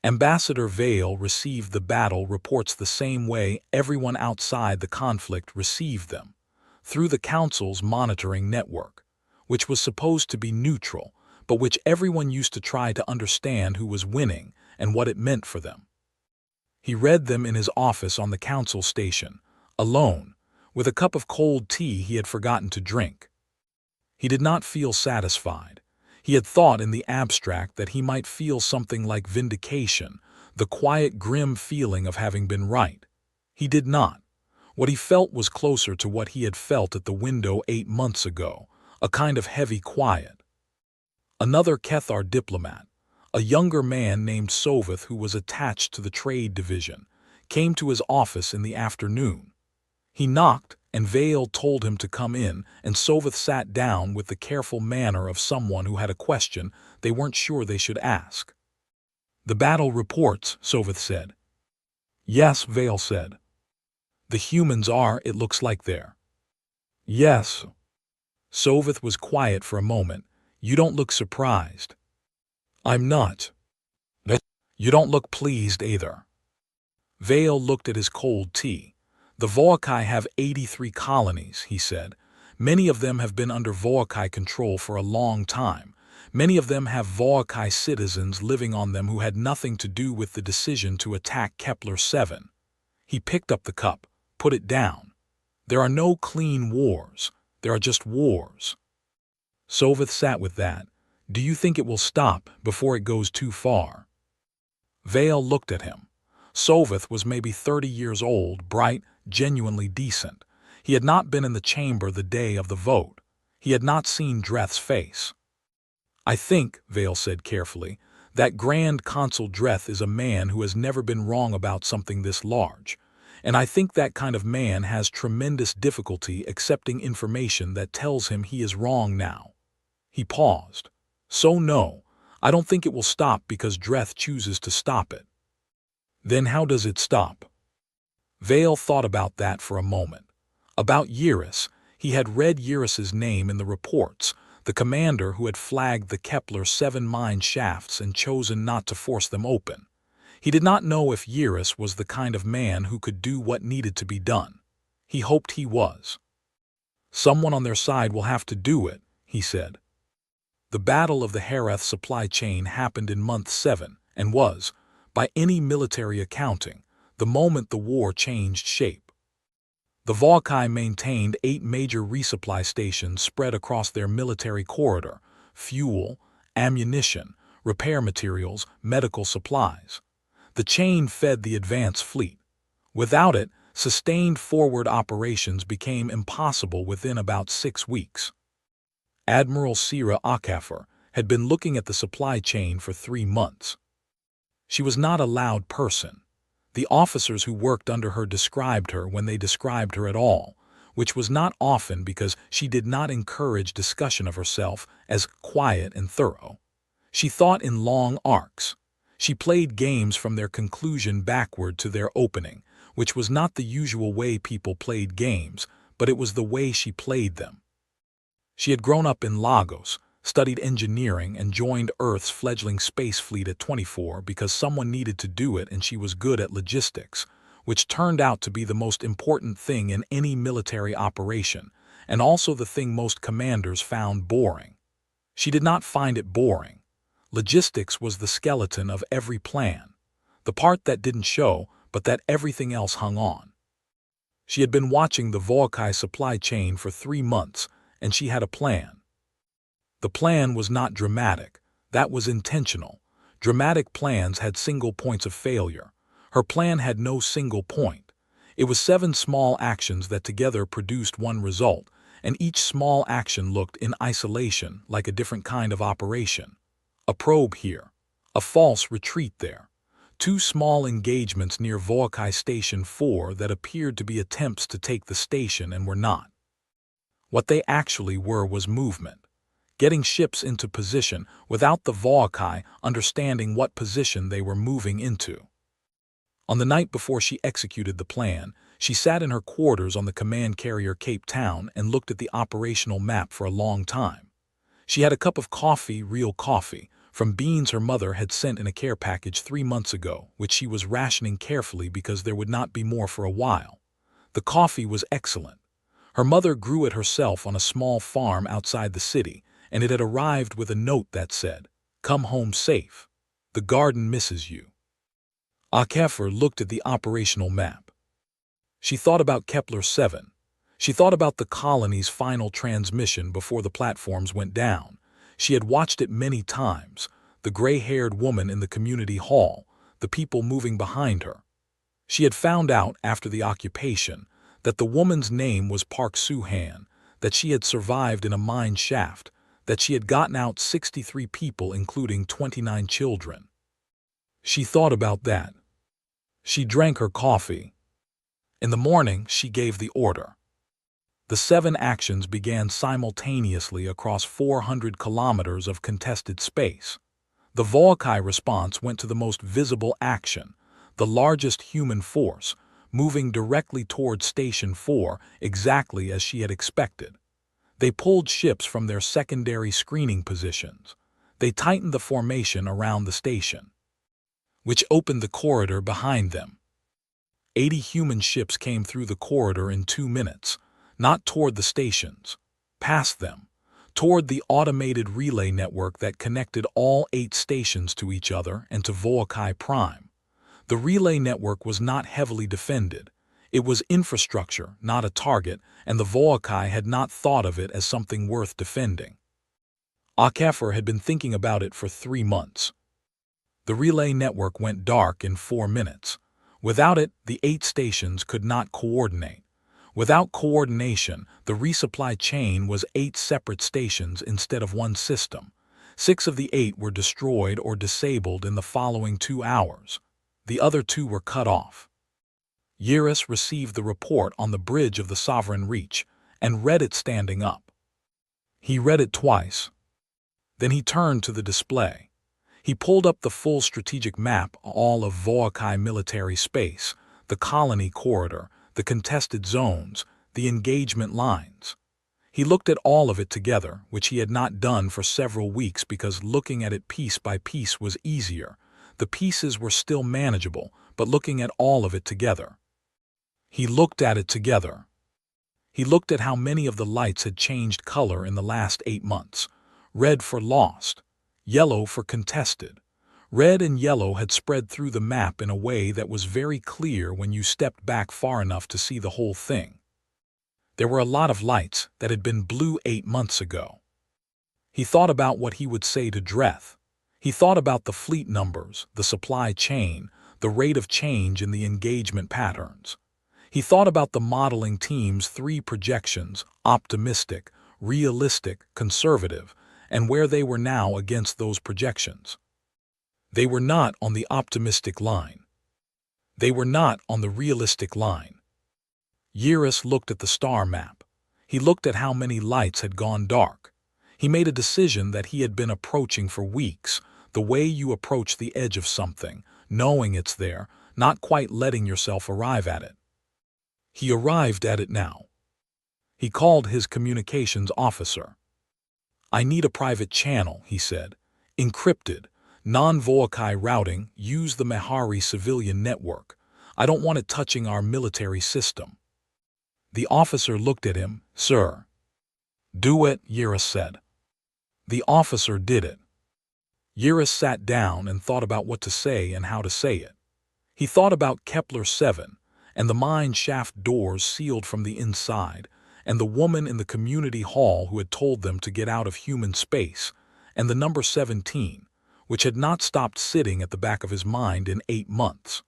Ambassador Vale received the battle reports the same way everyone outside the conflict received them, through the Council's monitoring network, which was supposed to be neutral, but which everyone used to try to understand who was winning and what it meant for them. He read them in his office on the Council station, alone, with a cup of cold tea he had forgotten to drink. He did not feel satisfied. He had thought in the abstract that he might feel something like vindication, the quiet, grim feeling of having been right. He did not. What he felt was closer to what he had felt at the window 8 months ago, a kind of heavy quiet. Another Kethar diplomat, a younger man named Soveth who was attached to the trade division, came to his office in the afternoon. He knocked, and Vale told him to come in, and Soveth sat down with the careful manner of someone who had a question they weren't sure they should ask. "The battle reports," Soveth said. "Yes," Vale said. "The humans are, it looks like there." "Yes." Soveth was quiet for a moment. "You don't look surprised." "I'm not." "You don't look pleased either." Vale looked at his cold tea. "The Volkai have 83 colonies," he said. "Many of them have been under Volkai control for a long time. Many of them have Volkai citizens living on them who had nothing to do with the decision to attack Kepler-7. He picked up the cup, put it down. There are no clean wars. There are just wars. Soveth sat with that. Do you think it will stop before it goes too far? Vale looked at him. Soveth was maybe 30 years old, bright, genuinely decent. He had not been in the chamber the day of the vote. He had not seen Dreth's face. I think, Vale said carefully, that Grand Consul Dreth is a man who has never been wrong about something this large. And I think that kind of man has tremendous difficulty accepting information that tells him he is wrong now. He paused. So no, I don't think it will stop because Dreth chooses to stop it. Then how does it stop? Vale thought about that for a moment. About Eurus, he had read Eurus's name in the reports, the commander who had flagged the Kepler-7 mine shafts and chosen not to force them open. He did not know if Eurus was the kind of man who could do what needed to be done. He hoped he was. Someone on their side will have to do it, he said. The Battle of the Hereth supply chain happened in month 7 and was, by any military accounting, the moment the war changed shape. The Volkai maintained 8 major resupply stations spread across their military corridor: fuel, ammunition, repair materials, medical supplies. The chain fed the advance fleet. Without it, sustained forward operations became impossible within about 6 weeks. Admiral Sira Akafer had been looking at the supply chain for 3 months. She was not a loud person. The officers who worked under her described her when they described her at all, which was not often because she did not encourage discussion of herself as quiet and thorough. She thought in long arcs. She played games from their conclusion backward to their opening, which was not the usual way people played games, but it was the way she played them. She had grown up in Lagos, studied engineering, and joined Earth's fledgling space fleet at 24 because someone needed to do it and she was good at logistics, which turned out to be the most important thing in any military operation, and also the thing most commanders found boring. She did not find it boring. Logistics was the skeleton of every plan, the part that didn't show but that everything else hung on. She had been watching the Volkai supply chain for 3 months, and she had a plan. The plan was not dramatic. That was intentional. Dramatic plans had single points of failure. Her plan had no single point. It was 7 small actions that together produced one result, and each small action looked in isolation like a different kind of operation. A probe here. A false retreat there. 2 small engagements near Volkai Station 4 that appeared to be attempts to take the station and were not. What they actually were was movement. Getting ships into position without the Volkai understanding what position they were moving into. On the night before she executed the plan, she sat in her quarters on the command carrier Cape Town and looked at the operational map for a long time. She had a cup of coffee, real coffee, from beans her mother had sent in a care package 3 months ago, which she was rationing carefully because there would not be more for a while. The coffee was excellent. Her mother grew it herself on a small farm outside the city, and it had arrived with a note that said, "Come home safe. The garden misses you." Akafer looked at the operational map. She thought about Kepler-7. She thought about the colony's final transmission before the platforms went down. She had watched it many times, the gray-haired woman in the community hall, the people moving behind her. She had found out, after the occupation, that the woman's name was Park Soo-han, that she had survived in a mine shaft, that she had gotten out 63 people including 29 children. She thought about that. She drank her coffee. In the morning, she gave the order. The 7 actions began simultaneously across 400 kilometers of contested space. The Volkai response went to the most visible action, the largest human force, moving directly toward Station 4 exactly as she had expected. They pulled ships from their secondary screening positions. They tightened the formation around the station, which opened the corridor behind them. 80 human ships came through the corridor in 2 minutes, not toward the stations, past them, toward the automated relay network that connected all 8 stations to each other and to Voakai Prime. The relay network was not heavily defended. It was infrastructure, not a target, and the Voakai had not thought of it as something worth defending. HFY had been thinking about it for 3 months. The relay network went dark in 4 minutes. Without it, the 8 stations could not coordinate. Without coordination, the resupply chain was 8 separate stations instead of one system. 6 of the 8 were destroyed or disabled in the following 2 hours. The other 2 were cut off. Yiris received the report on the bridge of the Sovereign Reach and read it standing up. He read it twice. Then he turned to the display. He pulled up the full strategic map, all of Voakai military space, the colony corridor, the contested zones, the engagement lines. He looked at all of it together, which he had not done for several weeks because looking at it piece by piece was easier. The pieces were still manageable, but looking at all of it together. He looked at it together. He looked at how many of the lights had changed color in the last 8 months. Red for lost, yellow for contested. Red and yellow had spread through the map in a way that was very clear when you stepped back far enough to see the whole thing. There were a lot of lights that had been blue 8 months ago. He thought about what he would say to Dreth. He thought about the fleet numbers, the supply chain, the rate of change in the engagement patterns. He thought about the modeling team's 3 projections, optimistic, realistic, conservative, and where they were now against those projections. They were not on the optimistic line. They were not on the realistic line. Yiris looked at the star map. He looked at how many lights had gone dark. He made a decision that he had been approaching for weeks, the way you approach the edge of something, knowing it's there, not quite letting yourself arrive at it. He arrived at it now. He called his communications officer. "I need a private channel," he said. "Encrypted, non-Voakai routing, use the Mehari civilian network. I don't want it touching our military system." The officer looked at him. "Sir." "Do it," Yiris said. The officer did it. Yiris sat down and thought about what to say and how to say it. He thought about Kepler 7, and the mine shaft doors sealed from the inside, and the woman in the community hall who had told them to get out of human space, and the number 17, which had not stopped sitting at the back of his mind in 8 months.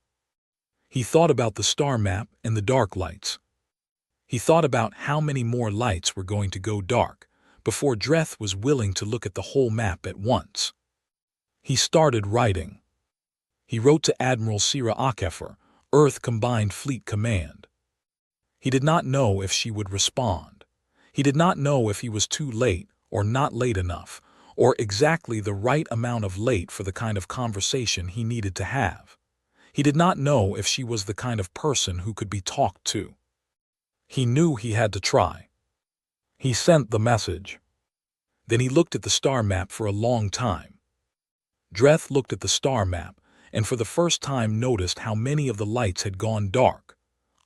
He thought about the star map and the dark lights. He thought about how many more lights were going to go dark before Dreth was willing to look at the whole map at once. He started writing. He wrote to Admiral Sira HFY, Earth Combined Fleet Command. He did not know if she would respond. He did not know if he was too late or not late enough, or exactly the right amount of late for the kind of conversation he needed to have. He did not know if she was the kind of person who could be talked to. He knew he had to try. He sent the message. Then he looked at the star map for a long time. Dreth looked at the star map and for the first time noticed how many of the lights had gone dark.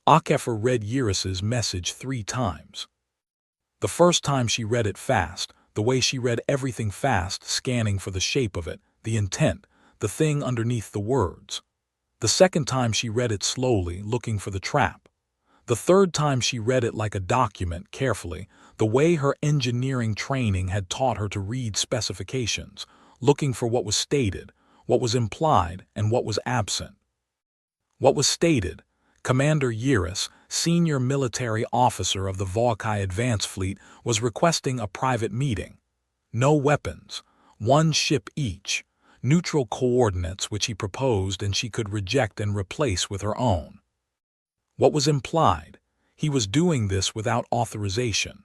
HFY read Yiris's message 3 times. The first time she read it fast, the way she read everything fast, scanning for the shape of it, the intent, the thing underneath the words. The second time she read it slowly, looking for the trap. The third time she read it like a document, carefully, the way her engineering training had taught her to read specifications, looking for what was stated, what was implied, and what was absent. What was stated: Commander Yiris, senior military officer of the Voakai Advance Fleet, was requesting a private meeting. No weapons, 1 ship each, neutral coordinates which he proposed and she could reject and replace with her own. What was implied? He was doing this without authorization.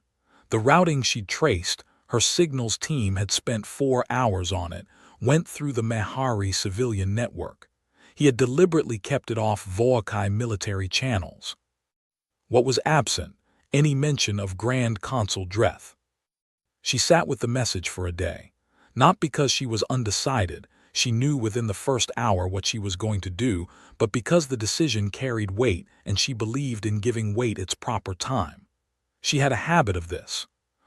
The routing she'd traced, her signals team had spent 4 hours on it, went through the Mehari civilian network. He had deliberately kept it off Voakai military channels. What was absent? Any mention of Grand Consul Dreth. She sat with the message for a day. Not because she was undecided, she knew within the first hour what she was going to do, but because the decision carried weight and she believed in giving weight its proper time. She had a habit of this.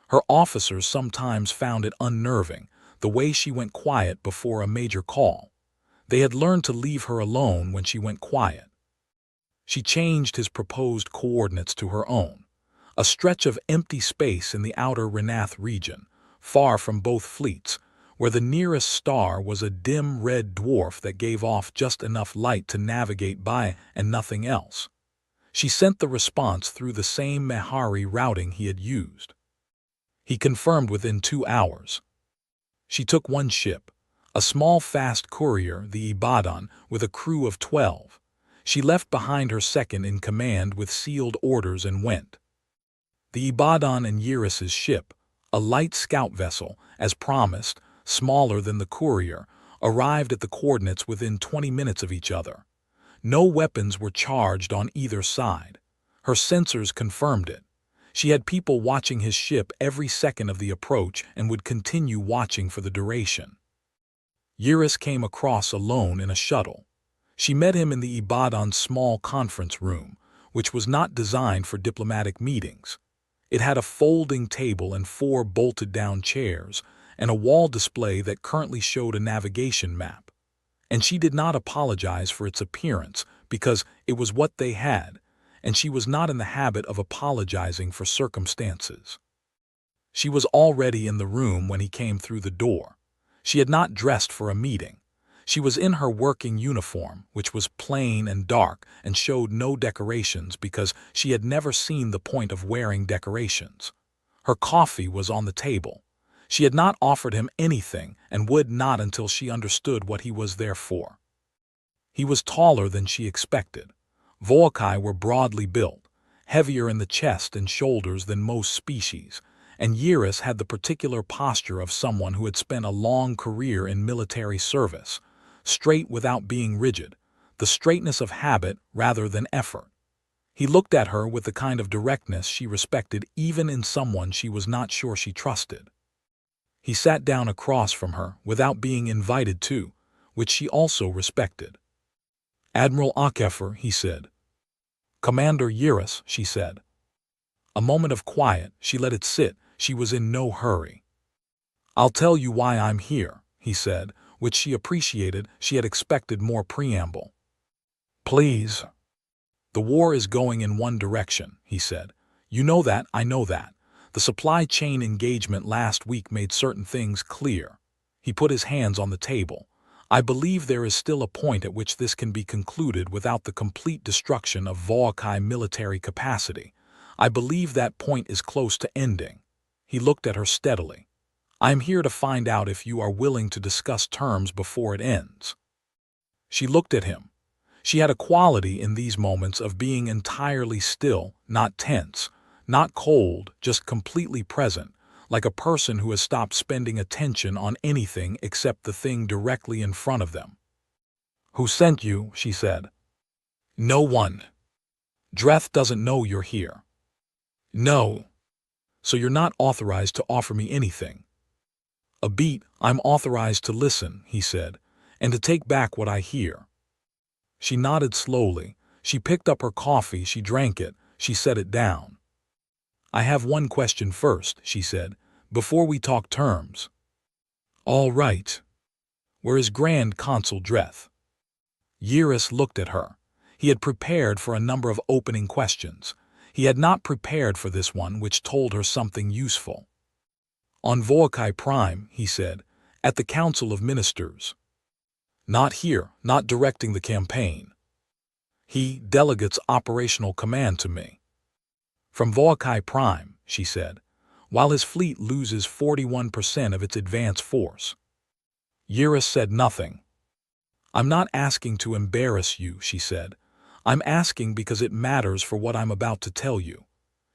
Her officers sometimes found it unnerving, the way she went quiet before a major call. They had learned to leave her alone when she went quiet. She changed his proposed coordinates to her own, a stretch of empty space in the outer Renath region, far from both fleets, where the nearest star was a dim red dwarf that gave off just enough light to navigate by and nothing else. She sent the response through the same Mehari routing he had used. He confirmed within 2 hours. She took one ship, a small fast courier, the Ibadan, with a crew of 12. She left behind her second in command with sealed orders and went. The Ibadan and Eurus's ship, a light scout vessel, as promised, smaller than the courier, arrived at the coordinates within 20 minutes of each other. No weapons were charged on either side. Her sensors confirmed it. She had people watching his ship every second of the approach and would continue watching for the duration. Eurus came across alone in a shuttle. She met him in the Ibadan's small conference room, which was not designed for diplomatic meetings. It had a folding table and 4 bolted-down chairs, and a wall display that currently showed a navigation map. And she did not apologize for its appearance, because it was what they had, and she was not in the habit of apologizing for circumstances. She was already in the room when he came through the door. She had not dressed for a meeting. She was in her working uniform, which was plain and dark and showed no decorations because she had never seen the point of wearing decorations. Her coffee was on the table. She had not offered him anything and would not until she understood what he was there for. He was taller than she expected. Volkai were broadly built, heavier in the chest and shoulders than most species, and Eurus had the particular posture of someone who had spent a long career in military service, straight without being rigid, the straightness of habit rather than effort. He looked at her with the kind of directness she respected even in someone she was not sure she trusted. He sat down across from her without being invited to, which she also respected. "Admiral Akefer," he said. "Commander Eurus," she said. A moment of quiet, she let it sit, she was in no hurry. "I'll tell you why I'm here," he said, which she appreciated. She had expected more preamble. "Please." "The war is going in one direction," he said. "You know that, I know that. The supply chain engagement last week made certain things clear." He put his hands on the table. "I believe there is still a point at which this can be concluded without the complete destruction of Volkai military capacity. I believe that point is close to ending." He looked at her steadily. "I am here to find out if you are willing to discuss terms before it ends." She looked at him. She had a quality in these moments of being entirely still, not tense, not cold, just completely present, like a person who has stopped spending attention on anything except the thing directly in front of them. "Who sent you?" she said. "No one. Dreth doesn't know you're here." "No. So you're not authorized to offer me anything." "A beat, I'm authorized to listen," he said, "and to take back what I hear." She nodded slowly. She picked up her coffee, she drank it, she set it down. "I have one question first," she said, "before we talk terms." "All right. Where is Grand Consul Dreth?" Eurus looked at her. He had prepared for a number of opening questions. He had not prepared for this one, which told her something useful. "On Volkai Prime," he said, "at the Council of Ministers." "Not here, not directing the campaign. He delegates operational command to me." "From Volkai Prime," she said, "while his fleet loses 41% of its advance force." Eurus said nothing. "I'm not asking to embarrass you," she said. "I'm asking because it matters for what I'm about to tell you."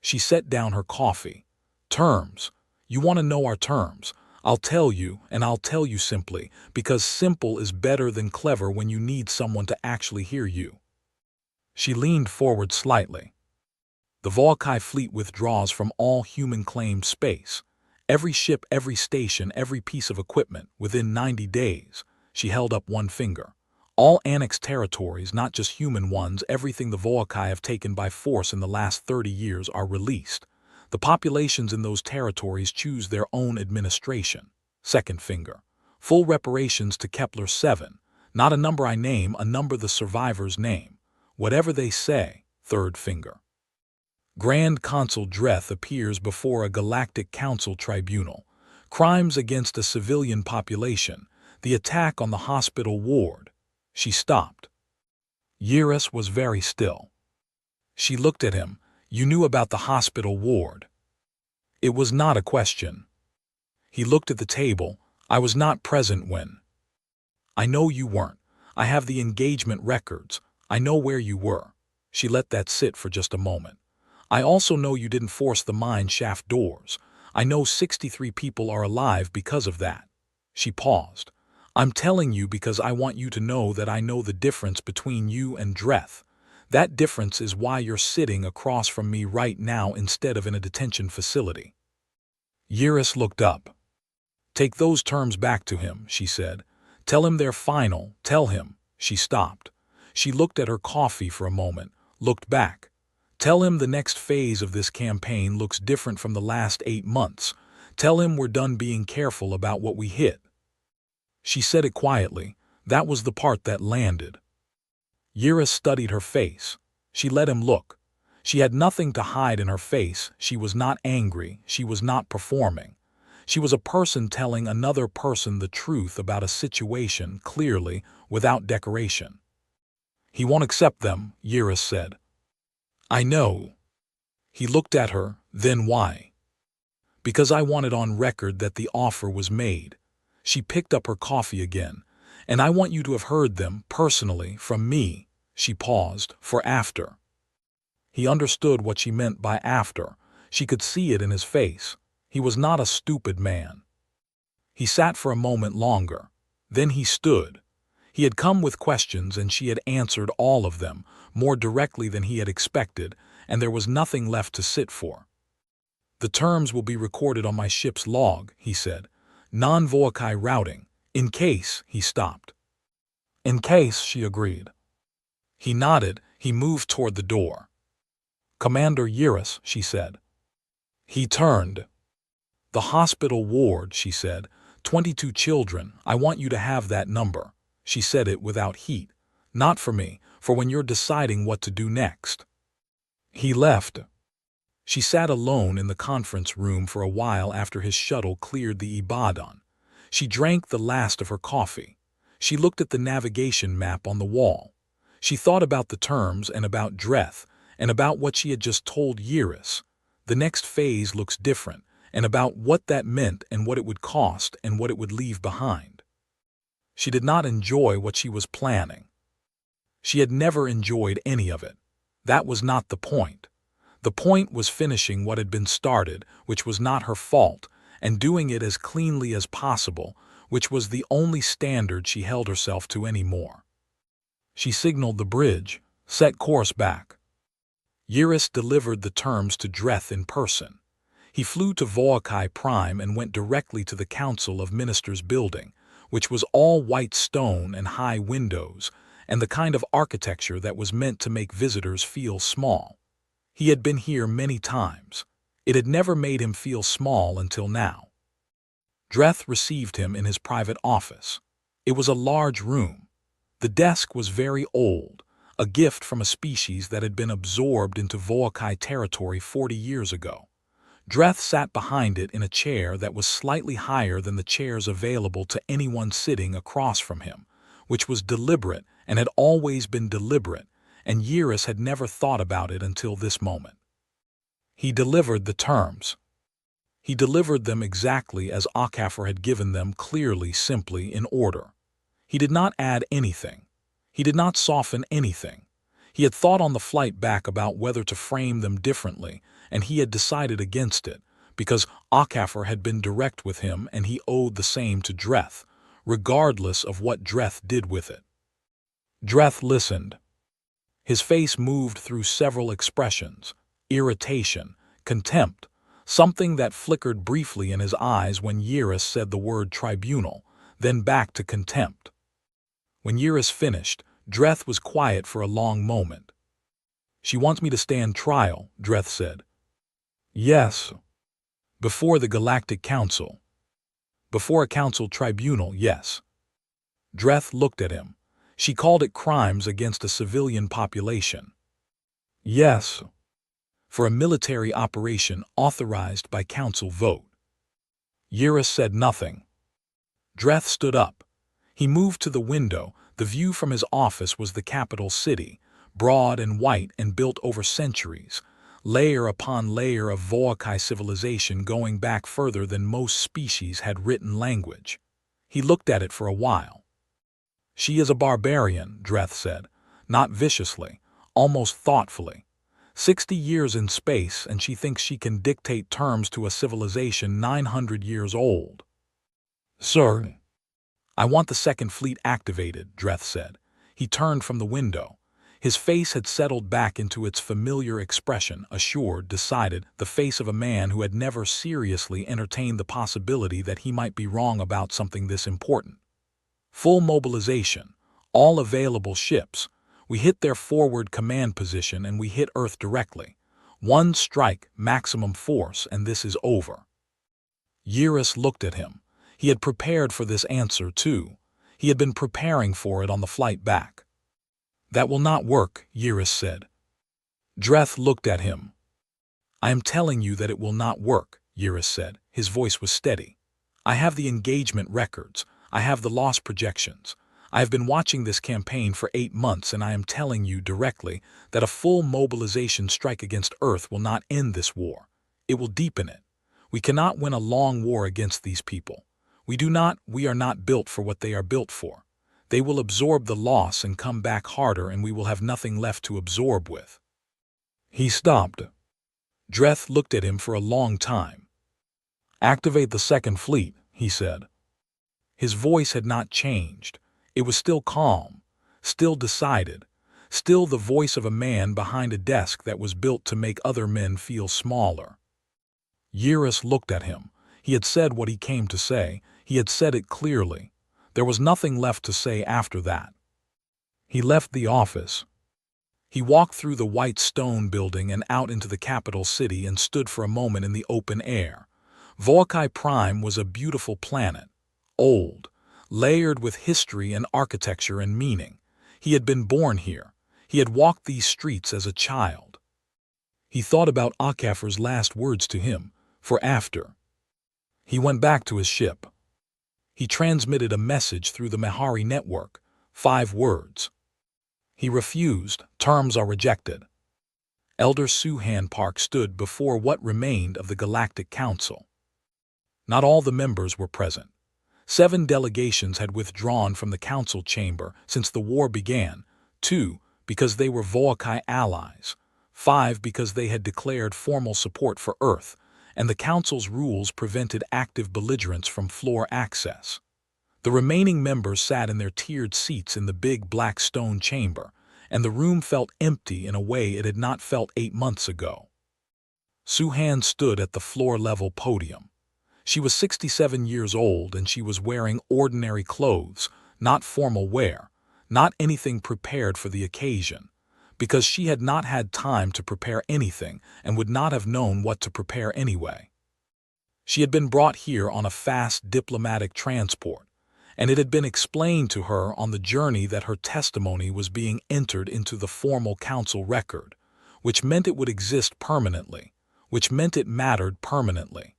She set down her coffee. "Terms. You want to know our terms. I'll tell you, and I'll tell you simply, because simple is better than clever when you need someone to actually hear you." She leaned forward slightly. "The Volkai fleet withdraws from all human-claimed space. Every ship, every station, every piece of equipment, within 90 days. She held up one finger. "All annexed territories, not just human ones, everything the Volkai have taken by force in the last 30 years are released. The populations in those territories choose their own administration. Second finger. Full reparations to Kepler-7. Not a number I name, a number the survivors name. Whatever they say. Third finger. Grand Consul Dreth appears before a Galactic Council tribunal. Crimes against a civilian population. The attack on the hospital ward. She stopped. Yiris was very still. She looked at him. You knew about the hospital ward. It was not a question. He looked at the table. I was not present when. I know you weren't. I have the engagement records. I know where you were. She let that sit for just a moment. I also know you didn't force the mine shaft doors. I know 63 people are alive because of that. She paused. I'm telling you because I want you to know that I know the difference between you and Dreth. That difference is why you're sitting across from me right now instead of in a detention facility. Yiris looked up. Take those terms back to him, she said. Tell him they're final. Tell him. She stopped. She looked at her coffee for a moment, looked back. Tell him the next phase of this campaign looks different from the last 8 months. Tell him we're done being careful about what we hit. She said it quietly. That was the part that landed. Yiris studied her face. She let him look. She had nothing to hide in her face. She was not angry. She was not performing. She was a person telling another person the truth about a situation clearly, without decoration. He won't accept them, Yiris said. I know. He looked at her, then why? Because I want it on record that the offer was made. She picked up her coffee again. And I want you to have heard them, personally, from me. She paused, for after. He understood what she meant by after. She could see it in his face. He was not a stupid man. He sat for a moment longer. Then he stood. He had come with questions and she had answered all of them, more directly than he had expected, and there was nothing left to sit for. The terms will be recorded on my ship's log, he said. Non-Voakai routing. In case, he stopped. In case, she agreed. He nodded. He moved toward the door. Commander Yiris, she said. He turned. The hospital ward, she said. 22 children. I want you to have that number. She said it without heat. Not for me, for when you're deciding what to do next. He left. She sat alone in the conference room for a while after his shuttle cleared the Ibadan. She drank the last of her coffee. She looked at the navigation map on the wall. She thought about the terms and about Dreth, and about what she had just told Yiris. The next phase looks different, and about what that meant and what it would cost and what it would leave behind. She did not enjoy what she was planning. She had never enjoyed any of it. That was not the point. The point was finishing what had been started, which was not her fault, and doing it as cleanly as possible, which was the only standard she held herself to anymore. She signaled the bridge, set course back. Yiris delivered the terms to Dreth in person. He flew to Voakai Prime and went directly to the Council of Ministers building, which was all white stone and high windows, and the kind of architecture that was meant to make visitors feel small. He had been here many times. It had never made him feel small until now. Dreth received him in his private office. It was a large room. The desk was very old, a gift from a species that had been absorbed into Voakai territory 40 years ago. Dreth sat behind it in a chair that was slightly higher than the chairs available to anyone sitting across from him, which was deliberate and had always been deliberate, and Yiris had never thought about it until this moment. He delivered the terms. He delivered them exactly as Akafor had given them, clearly, simply, in order. He did not add anything. He did not soften anything. He had thought on the flight back about whether to frame them differently, and he had decided against it, because Akafor had been direct with him and he owed the same to Dreth, regardless of what Dreth did with it. Dreth listened. His face moved through several expressions: irritation, contempt, something that flickered briefly in his eyes when Yiris said the word tribunal, then back to contempt. When Yiris finished, Dreth was quiet for a long moment. She wants me to stand trial, Dreth said. Yes. Before the Galactic Council. Before a council tribunal, yes. Dreth looked at him. She called it crimes against a civilian population. Yes. For a military operation authorized by council vote. Eurus said nothing. Dreth stood up. He moved to the window. The view from his office was the capital city, broad and white and built over centuries, layer upon layer of Volcae civilization going back further than most species had written language. He looked at it for a while. She is a barbarian, Dreth said, not viciously, almost thoughtfully. 60 years in space and she thinks she can dictate terms to a civilization 900 years old. Sir, I want the second fleet activated, Dreth said. He turned from the window. His face had settled back into its familiar expression, assured, decided, the face of a man who had never seriously entertained the possibility that he might be wrong about something this important. Full mobilization, all available ships. We hit their forward command position and we hit Earth directly. One strike, maximum force, and this is over. Eurus looked at him. He had prepared for this answer, too. He had been preparing for it on the flight back. That will not work, Eurus said. Dreth looked at him. I am telling you that it will not work, Eurus said. His voice was steady. I have the engagement records. I have the loss projections. I have been watching this campaign for 8 months and I am telling you directly that a full mobilization strike against Earth will not end this war. It will deepen it. We cannot win a long war against these people. We are not built for what they are built for. They will absorb the loss and come back harder and we will have nothing left to absorb with. He stopped. Dreth looked at him for a long time. Activate the second fleet, he said. His voice had not changed. It was still calm, still decided, still the voice of a man behind a desk that was built to make other men feel smaller. Eurus looked at him. He had said what he came to say. He had said it clearly. There was nothing left to say after that. He left the office. He walked through the white stone building and out into the capital city and stood for a moment in the open air. Volcae Prime was a beautiful planet, old, layered with history and architecture and meaning. He had been born here. He had walked these streets as a child. He thought about Akafer's last words to him, for after. He went back to his ship. He transmitted a message through the Mahari network, 5 words. He refused. Terms are rejected. Elder Suhan Park stood before what remained of the Galactic Council. Not all the members were present. 7 delegations had withdrawn from the council chamber since the war began, 2 because they were Volcae allies, 5 because they had declared formal support for Earth, and the council's rules prevented active belligerents from floor access. The remaining members sat in their tiered seats in the big black stone chamber, and the room felt empty in a way it had not felt 8 months ago. Suhan stood at the floor-level podium. She was 67 years old and she was wearing ordinary clothes, not formal wear, not anything prepared for the occasion, because she had not had time to prepare anything and would not have known what to prepare anyway. She had been brought here on a fast diplomatic transport, and it had been explained to her on the journey that her testimony was being entered into the formal council record, which meant it would exist permanently, which meant it mattered permanently.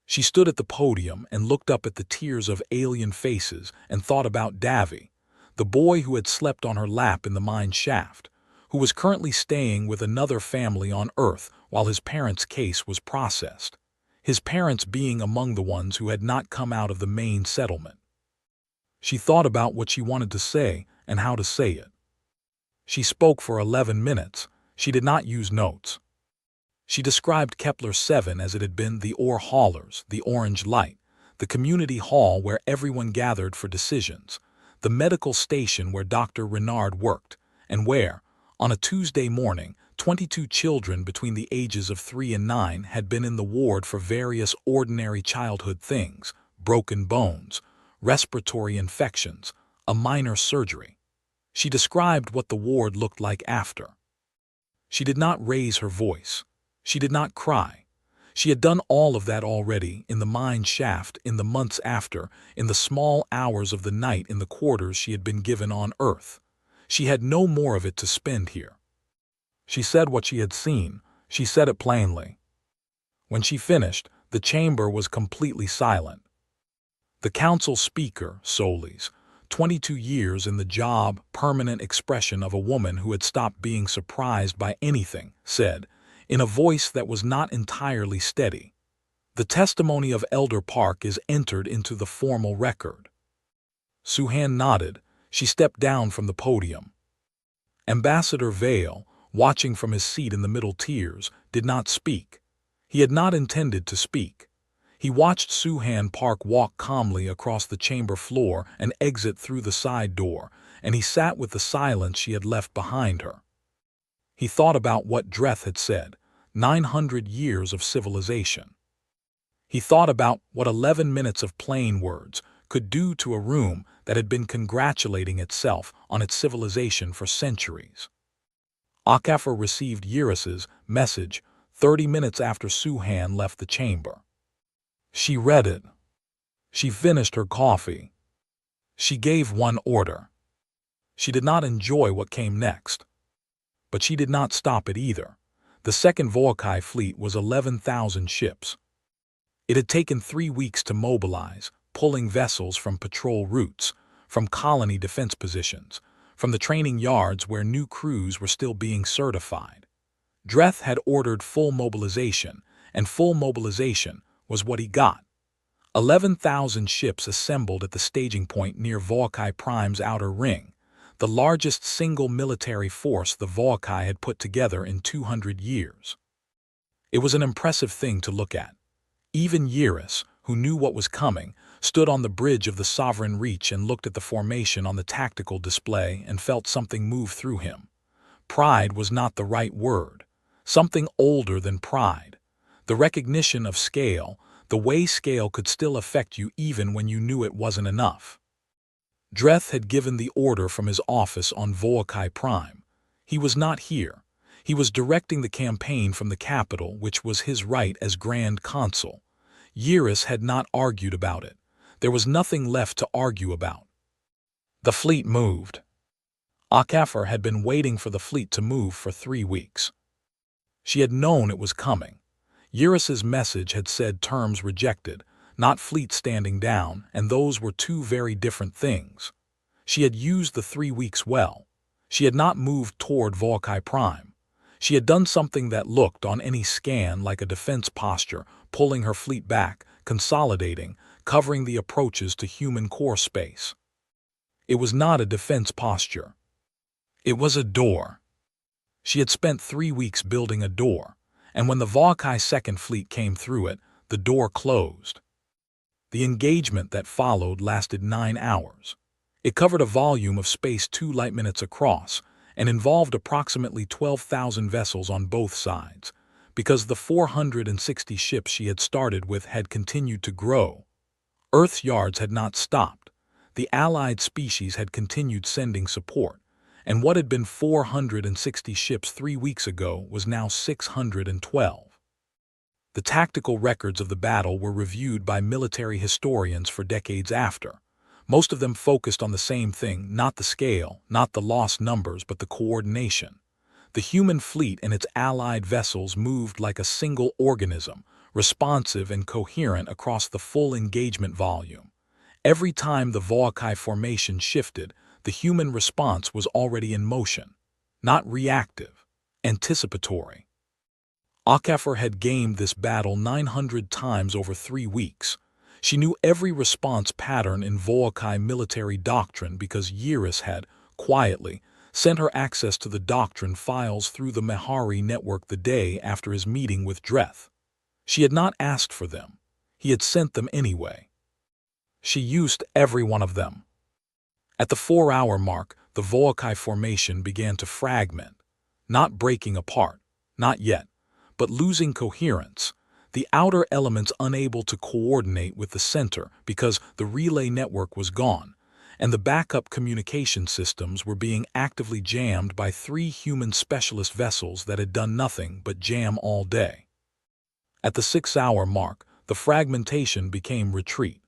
She stood at the podium and looked up at the tiers of alien faces and thought about Davy, the boy who had slept on her lap in the mine shaft, who was currently staying with another family on Earth while his parents' case was processed, his parents being among the ones who had not come out of the main settlement. She thought about what she wanted to say and how to say it. She spoke for 11 minutes. She did not use notes. She described Kepler 7 as it had been the ore haulers, the orange light, the community hall where everyone gathered for decisions, the medical station where Dr. Renard worked, and where, on a Tuesday morning, 22 children between the ages of 3 and 9 had been in the ward for various ordinary childhood things, broken bones, respiratory infections, a minor surgery. She described what the ward looked like after. She did not raise her voice. She did not cry. She had done all of that already, in the mine shaft, in the months after, in the small hours of the night in the quarters she had been given on Earth. She had no more of it to spend here. She said what she had seen. She said it plainly. When she finished, the chamber was completely silent. The council speaker, Solis, 22 years in the job, permanent expression of a woman who had stopped being surprised by anything, said, in a voice that was not entirely steady, "The testimony of Elder Park is entered into the formal record." Suhan nodded. She stepped down from the podium. Ambassador Vale, watching from his seat in the middle tiers, did not speak. He had not intended to speak. He watched Suhan Park walk calmly across the chamber floor and exit through the side door, and he sat with the silence she had left behind her. He thought about what Dreth had said, 900 years of civilization. He thought about what 11 minutes of plain words could do to a room that had been congratulating itself on its civilization for centuries. Akafor received Eurus's message 30 minutes after Suhan left the chamber. She read it. She finished her coffee. She gave one order. She did not enjoy what came next. But she did not stop it either. The second Volkai fleet was 11,000 ships. It had taken 3 weeks to mobilize, pulling vessels from patrol routes, from colony defense positions, from the training yards where new crews were still being certified. Dreth had ordered full mobilization, and full mobilization was what he got. 11,000 ships assembled at the staging point near Volkai Prime's outer ring, the largest single military force the Volkai had put together in 200 years. It was an impressive thing to look at. Even Eurus, who knew what was coming, stood on the bridge of the Sovereign Reach and looked at the formation on the tactical display and felt something move through him. Pride was not the right word. Something older than pride. The recognition of scale, the way scale could still affect you even when you knew it wasn't enough. Dreth had given the order from his office on Volkai Prime. He was not here. He was directing the campaign from the capital, which was his right as Grand Consul. Eurus had not argued about it. There was nothing left to argue about. The fleet moved. Akafor had been waiting for the fleet to move for 3 weeks. She had known it was coming. Eurus's message had said terms rejected, not fleet standing down, and those were two very different things. She had used the 3 weeks well. She had not moved toward Volkai Prime. She had done something that looked on any scan like a defense posture, pulling her fleet back, consolidating, covering the approaches to human core space. It was not a defense posture. It was a door. She had spent 3 weeks building a door, and when the Volkai Second Fleet came through it, the door closed. The engagement that followed lasted 9 hours. It covered a volume of space 2 light minutes across and involved approximately 12,000 vessels on both sides, because the 460 ships she had started with had continued to grow. Earth's yards had not stopped. The allied species had continued sending support, and what had been 460 ships 3 weeks ago was now 612. The tactical records of the battle were reviewed by military historians for decades after. Most of them focused on the same thing, not the scale, not the lost numbers, but the coordination. The human fleet and its allied vessels moved like a single organism, responsive and coherent across the full engagement volume. Every time the Volkai formation shifted, the human response was already in motion, not reactive, anticipatory. Akafor had gamed this battle 900 times over 3 weeks. She knew every response pattern in Volkai military doctrine because Eurus had, quietly, sent her access to the doctrine files through the Mehari network the day after his meeting with Dreth. She had not asked for them. He had sent them anyway. She used every one of them. At the 4-hour mark, the Volkai formation began to fragment, not breaking apart, not yet, but losing coherence, the outer elements unable to coordinate with the center because the relay network was gone, and the backup communication systems were being actively jammed by 3 human specialist vessels that had done nothing but jam all day. At the 6-hour mark, the fragmentation became retreat.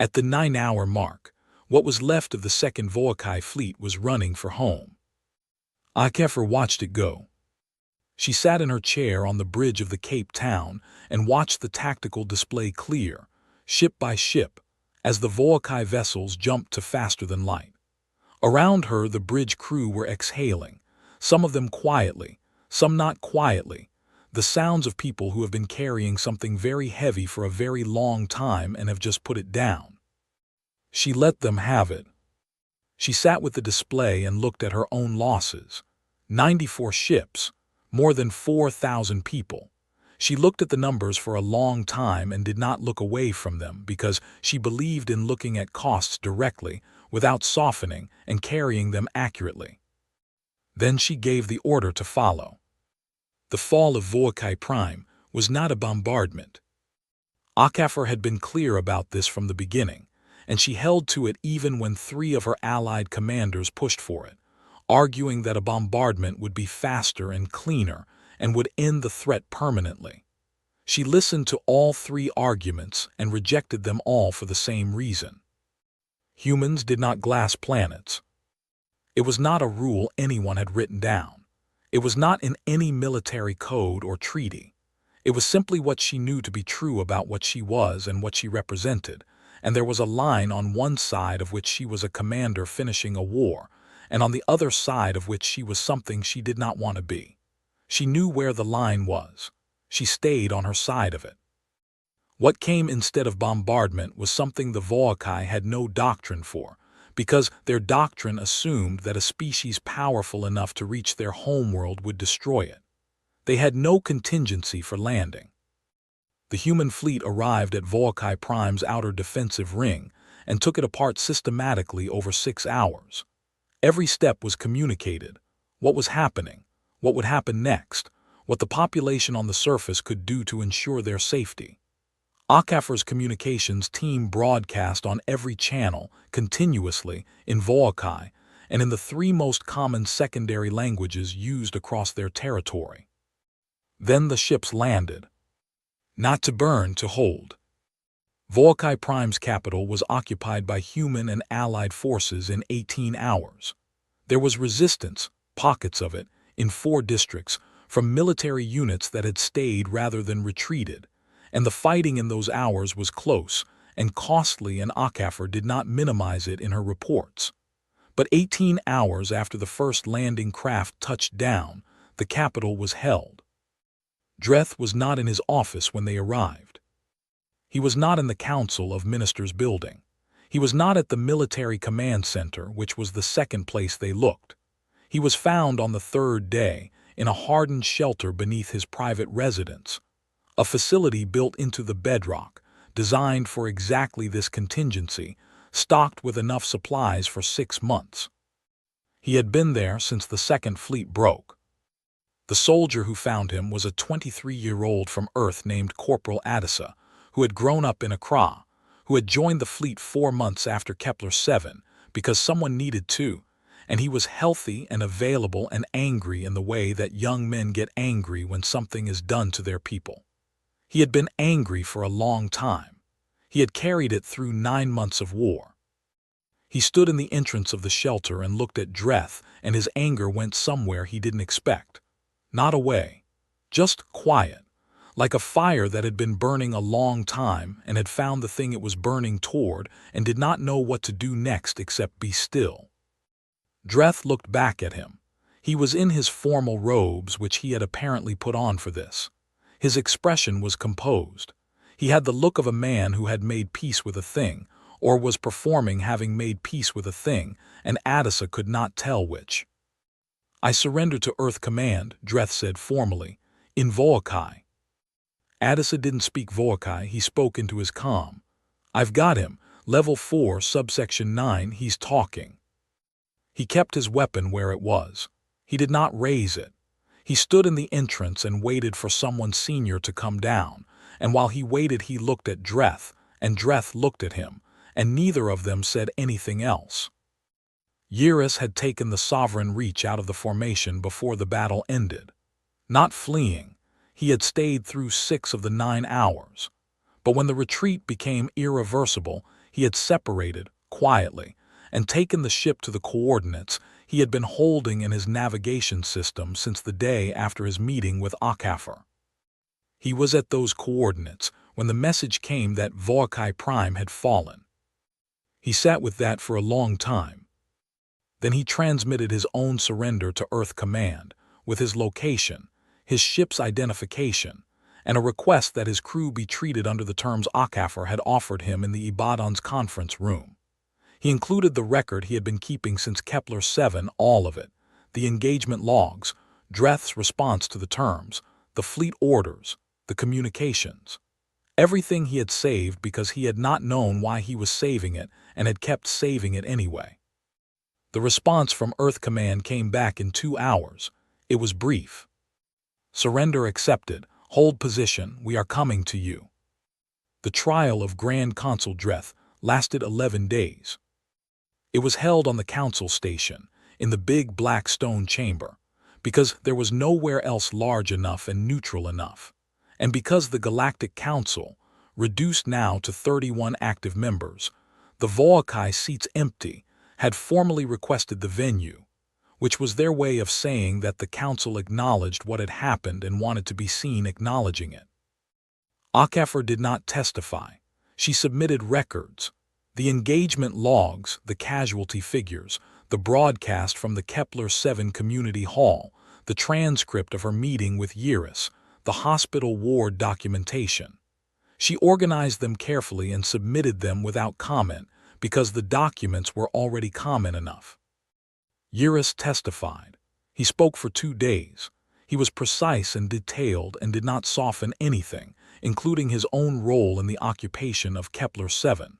At the 9-hour mark, what was left of the second HFY fleet was running for home. HFY watched it go. She sat in her chair on the bridge of the Cape Town and watched the tactical display clear, ship by ship, as the HFY vessels jumped to faster than light. Around her, the bridge crew were exhaling, some of them quietly, some not quietly, the sounds of people who have been carrying something very heavy for a very long time and have just put it down. She let them have it. She sat with the display and looked at her own losses. 94 ships, more than 4,000 people. She looked at the numbers for a long time and did not look away from them because she believed in looking at costs directly, without softening and carrying them accurately. Then she gave the order to follow. The fall of HFY Prime was not a bombardment. HFY had been clear about this from the beginning, and she held to it even when 3 of her allied commanders pushed for it, arguing that a bombardment would be faster and cleaner and would end the threat permanently. She listened to all 3 arguments and rejected them all for the same reason. Humans did not glass planets. It was not a rule anyone had written down. It was not in any military code or treaty. It was simply what she knew to be true about what she was and what she represented, and there was a line on one side of which she was a commander finishing a war, and on the other side of which she was something she did not want to be. She knew where the line was. She stayed on her side of it. What came instead of bombardment was something the HFY had no doctrine for, because their doctrine assumed that a species powerful enough to reach their homeworld would destroy it. They had no contingency for landing. The human fleet arrived at HFY Prime's outer defensive ring and took it apart systematically over 6 hours. Every step was communicated. What was happening, what would happen next, what the population on the surface could do to ensure their safety. HFY's communications team broadcast on every channel, continuously, in HFY, and in the 3 most common secondary languages used across their territory. Then the ships landed. Not to burn, to hold. HFY Prime's capital was occupied by human and allied forces in 18 hours. There was resistance, pockets of it, in 4 districts, from military units that had stayed rather than retreated, and the fighting in those hours was close and costly, and HFY did not minimize it in her reports. But 18 hours after the first landing craft touched down, the capital was held. Dreth was not in his office when they arrived. He was not in the Council of Ministers building. He was not at the Military Command Center, which was the second place they looked. He was found on the 3rd day in a hardened shelter beneath his private residence, a facility built into the bedrock, designed for exactly this contingency, stocked with enough supplies for 6 months. He had been there since the Second Fleet broke. The soldier who found him was a 23-year-old from Earth named Corporal Adisa, who had grown up in Accra, who had joined the fleet 4 months after Kepler 7 because someone needed to, and he was healthy and available and angry in the way that young men get angry when something is done to their people. He had been angry for a long time. He had carried it through 9 months of war. He stood in the entrance of the shelter and looked at Dreth, and his anger went somewhere he didn't expect. Not away, just quiet, like a fire that had been burning a long time and had found the thing it was burning toward and did not know what to do next except be still. Dreth looked back at him. He was in his formal robes, which he had apparently put on for this. His expression was composed. He had the look of a man who had made peace with a thing, or was performing having made peace with a thing, and Adisa could not tell which. "I surrender to Earth Command," Dreth said formally, in HFY. Adisa didn't speak HFY, he spoke into his comm. "I've got him, level 4, subsection 9, he's talking." He kept his weapon where it was. He did not raise it. He stood in the entrance and waited for someone senior to come down, and while he waited he looked at Dreth, and Dreth looked at him, and neither of them said anything else. Eurus had taken the Sovereign Reach out of the formation before the battle ended. Not fleeing, he had stayed through 6 of the 9 hours. But when the retreat became irreversible, he had separated, quietly, and taken the ship to the coordinates he had been holding in his navigation system since the day after his meeting with HFY. He was at those coordinates when the message came that Volkai Prime had fallen. He sat with that for a long time. Then he transmitted his own surrender to Earth Command, with his location, his ship's identification, and a request that his crew be treated under the terms HFY had offered him in the Ibadan's conference room. He included the record he had been keeping since Kepler-7, all of it, the engagement logs, Dreth's response to the terms, the fleet orders, the communications. Everything he had saved because he had not known why he was saving it and had kept saving it anyway. The response from Earth Command came back in 2 hours. It was brief. Surrender accepted. Hold position. We are coming to you. The trial of Grand Consul Dreth lasted 11 days. It was held on the council station, in the big black stone chamber, because there was nowhere else large enough and neutral enough, and because the Galactic Council, reduced now to 31 active members, the Volkai seats empty, had formally requested the venue, which was their way of saying that the council acknowledged what had happened and wanted to be seen acknowledging it. HFY did not testify. She submitted records, the engagement logs, the casualty figures, the broadcast from the Kepler-7 community hall, the transcript of her meeting with Eurus, the hospital ward documentation. She organized them carefully and submitted them without comment because the documents were already common enough. Eurus testified. He spoke for 2 days. He was precise and detailed and did not soften anything, including his own role in the occupation of Kepler-7.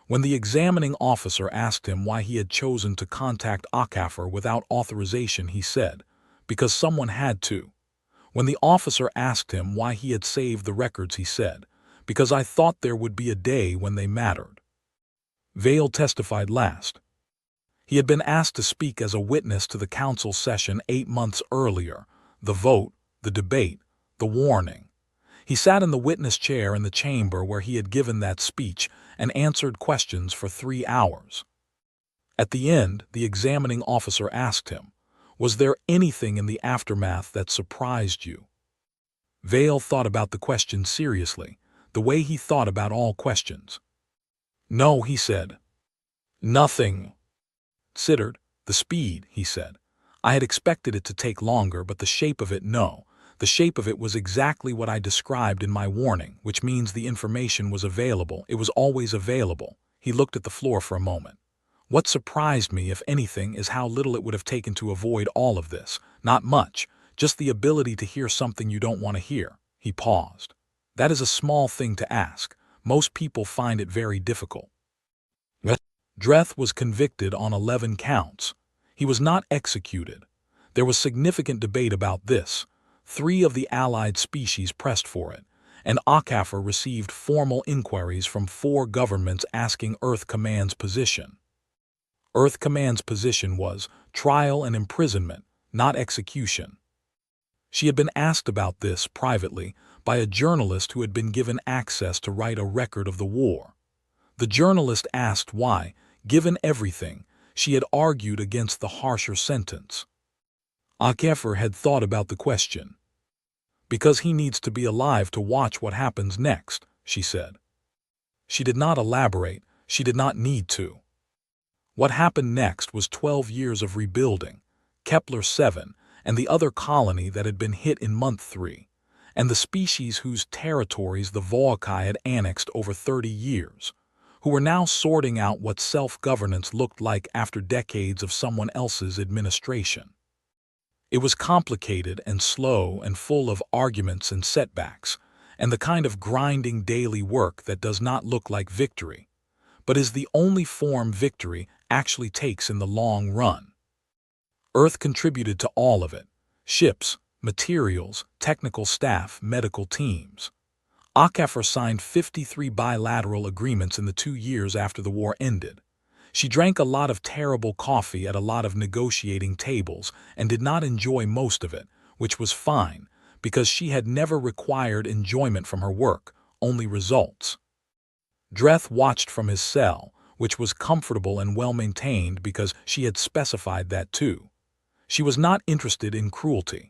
When the examining officer asked him why he had chosen to contact HFY without authorization, he said, "Because someone had to." When the officer asked him why he had saved the records, he said, "Because I thought there would be a day when they mattered." Vale testified last. He had been asked to speak as a witness to the council session 8 months earlier, the vote, the debate, the warning. He sat in the witness chair in the chamber where he had given that speech and answered questions for 3 hours. At the end, the examining officer asked him, "Was there anything in the aftermath that surprised you?" Vale thought about the question seriously, the way he thought about all questions. "No," he said. "Nothing." Considered, the speed, he said. "I had expected it to take longer, but the shape of it, no. The shape of it was exactly what I described in my warning, which means the information was available. It was always available." He looked at the floor for a moment. "What surprised me, if anything, is how little it would have taken to avoid all of this. Not much, just the ability to hear something you don't want to hear." He paused. "That is a small thing to ask. Most people find it very difficult." Dreth was convicted on 11 counts. He was not executed. There was significant debate about this. 3 of the allied species pressed for it, and HFY received formal inquiries from 4 governments asking Earth Command's position. Earth Command's position was trial and imprisonment, not execution. She had been asked about this privately by a journalist who had been given access to write a record of the war. The journalist asked why, given everything, she had argued against the harsher sentence. HFY had thought about the question. "Because he needs to be alive to watch what happens next," she said. She did not elaborate. She did not need to. What happened next was 12 years of rebuilding, Kepler-7 and the other colony that had been hit in month 3, and the species whose territories the Volkai had annexed over 30 years, who were now sorting out what self-governance looked like after decades of someone else's administration. It was complicated and slow and full of arguments and setbacks, and the kind of grinding daily work that does not look like victory, but is the only form victory actually takes in the long run. Earth contributed to all of it: ships, materials, technical staff, medical teams. HFY signed 53 bilateral agreements in the 2 years after the war ended. She drank a lot of terrible coffee at a lot of negotiating tables and did not enjoy most of it, which was fine, because she had never required enjoyment from her work, only results. Dreth watched from his cell, which was comfortable and well-maintained because she had specified that too. She was not interested in cruelty.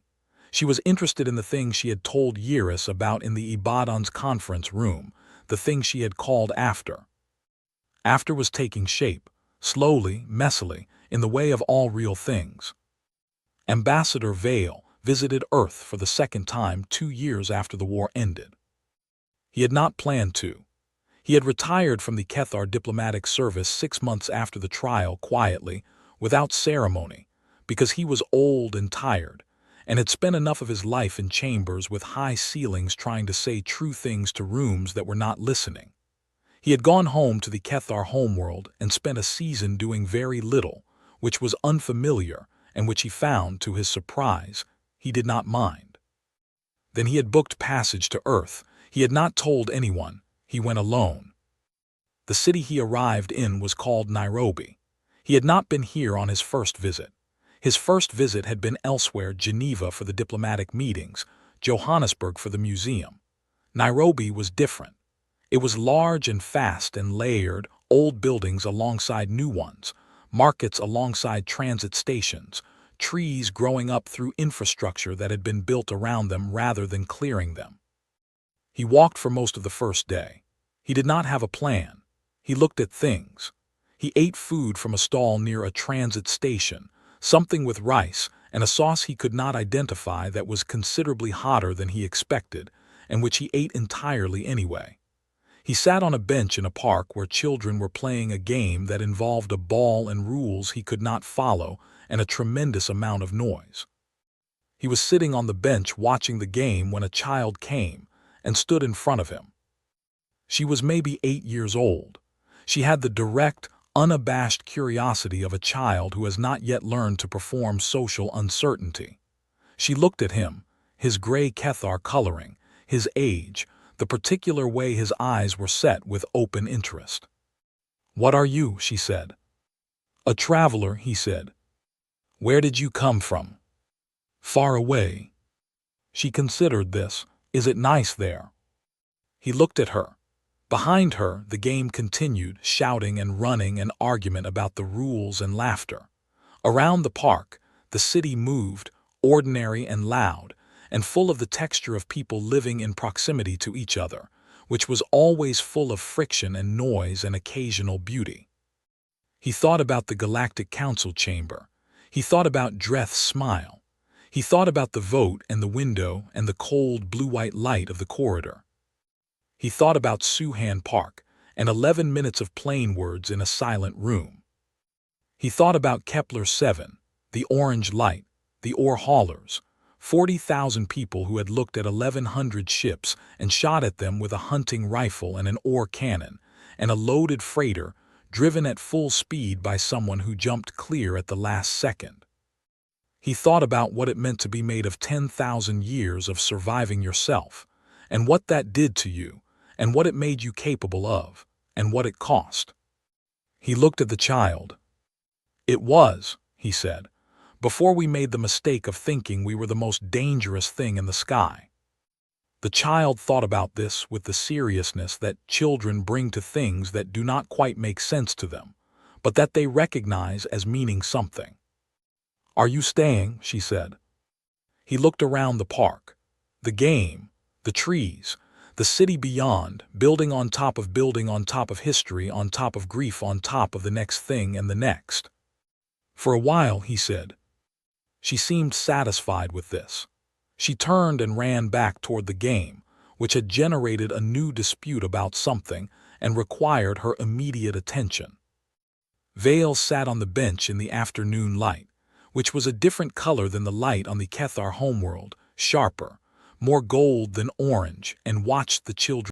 She was interested in the things she had told Yiris about in the Ibadan's conference room, the things she had called after. After was taking shape, slowly, messily, in the way of all real things. Ambassador Vale visited Earth for the second time 2 years after the war ended. He had not planned to. He had retired from the Kethar diplomatic service 6 months after the trial quietly, without ceremony, because he was old and tired, and had spent enough of his life in chambers with high ceilings trying to say true things to rooms that were not listening. He had gone home to the Kethar homeworld and spent a season doing very little, which was unfamiliar and which he found, to his surprise, he did not mind. Then he had booked passage to Earth. He had not told anyone. He went alone. The city he arrived in was called Nairobi. He had not been here on his first visit. His first visit had been elsewhere: Geneva for the diplomatic meetings, Johannesburg for the museum. Nairobi was different. It was large and fast and layered, old buildings alongside new ones, markets alongside transit stations, trees growing up through infrastructure that had been built around them rather than clearing them. He walked for most of the first day. He did not have a plan. He looked at things. He ate food from a stall near a transit station, something with rice and a sauce he could not identify that was considerably hotter than he expected, and which he ate entirely anyway. He sat on a bench in a park where children were playing a game that involved a ball and rules he could not follow and a tremendous amount of noise. He was sitting on the bench watching the game when a child came and stood in front of him. She was maybe 8 years old. She had the direct, unabashed curiosity of a child who has not yet learned to perform social uncertainty. She looked at him, his gray Kethar coloring, his age, the particular way his eyes were set, with open interest. "What are you?" she said. "A traveler," he said. "Where did you come from?" "Far away." She considered this. "Is it nice there?" He looked at her. Behind her, the game continued, shouting and running, and argument about the rules and laughter. Around the park, the city moved, ordinary and loud, and full of the texture of people living in proximity to each other, which was always full of friction and noise and occasional beauty. He thought about the Galactic Council chamber. He thought about Dreth's smile. He thought about the vote and the window and the cold blue-white light of the corridor. He thought about Suhan Park and 11 minutes of plain words in a silent room. He thought about Kepler 7, the orange light, the ore haulers, 40,000 people who had looked at 1,100 ships and shot at them with a hunting rifle and an ore cannon, and a loaded freighter driven at full speed by someone who jumped clear at the last second. He thought about what it meant to be made of 10,000 years of surviving yourself, and what that did to you, and what it made you capable of, and what it cost. He looked at the child. "It was," he said, "before we made the mistake of thinking we were the most dangerous thing in the sky." The child thought about this with the seriousness that children bring to things that do not quite make sense to them, but that they recognize as meaning something. "Are you staying?" she said. He looked around the park, the game, the trees, the city beyond, building on top of history, on top of grief, on top of the next thing and the next. "For a while," he said. She seemed satisfied with this. She turned and ran back toward the game, which had generated a new dispute about something and required her immediate attention. Vale sat on the bench in the afternoon light, which was a different color than the light on the Kethar homeworld, sharper, more gold than orange, and watched the children.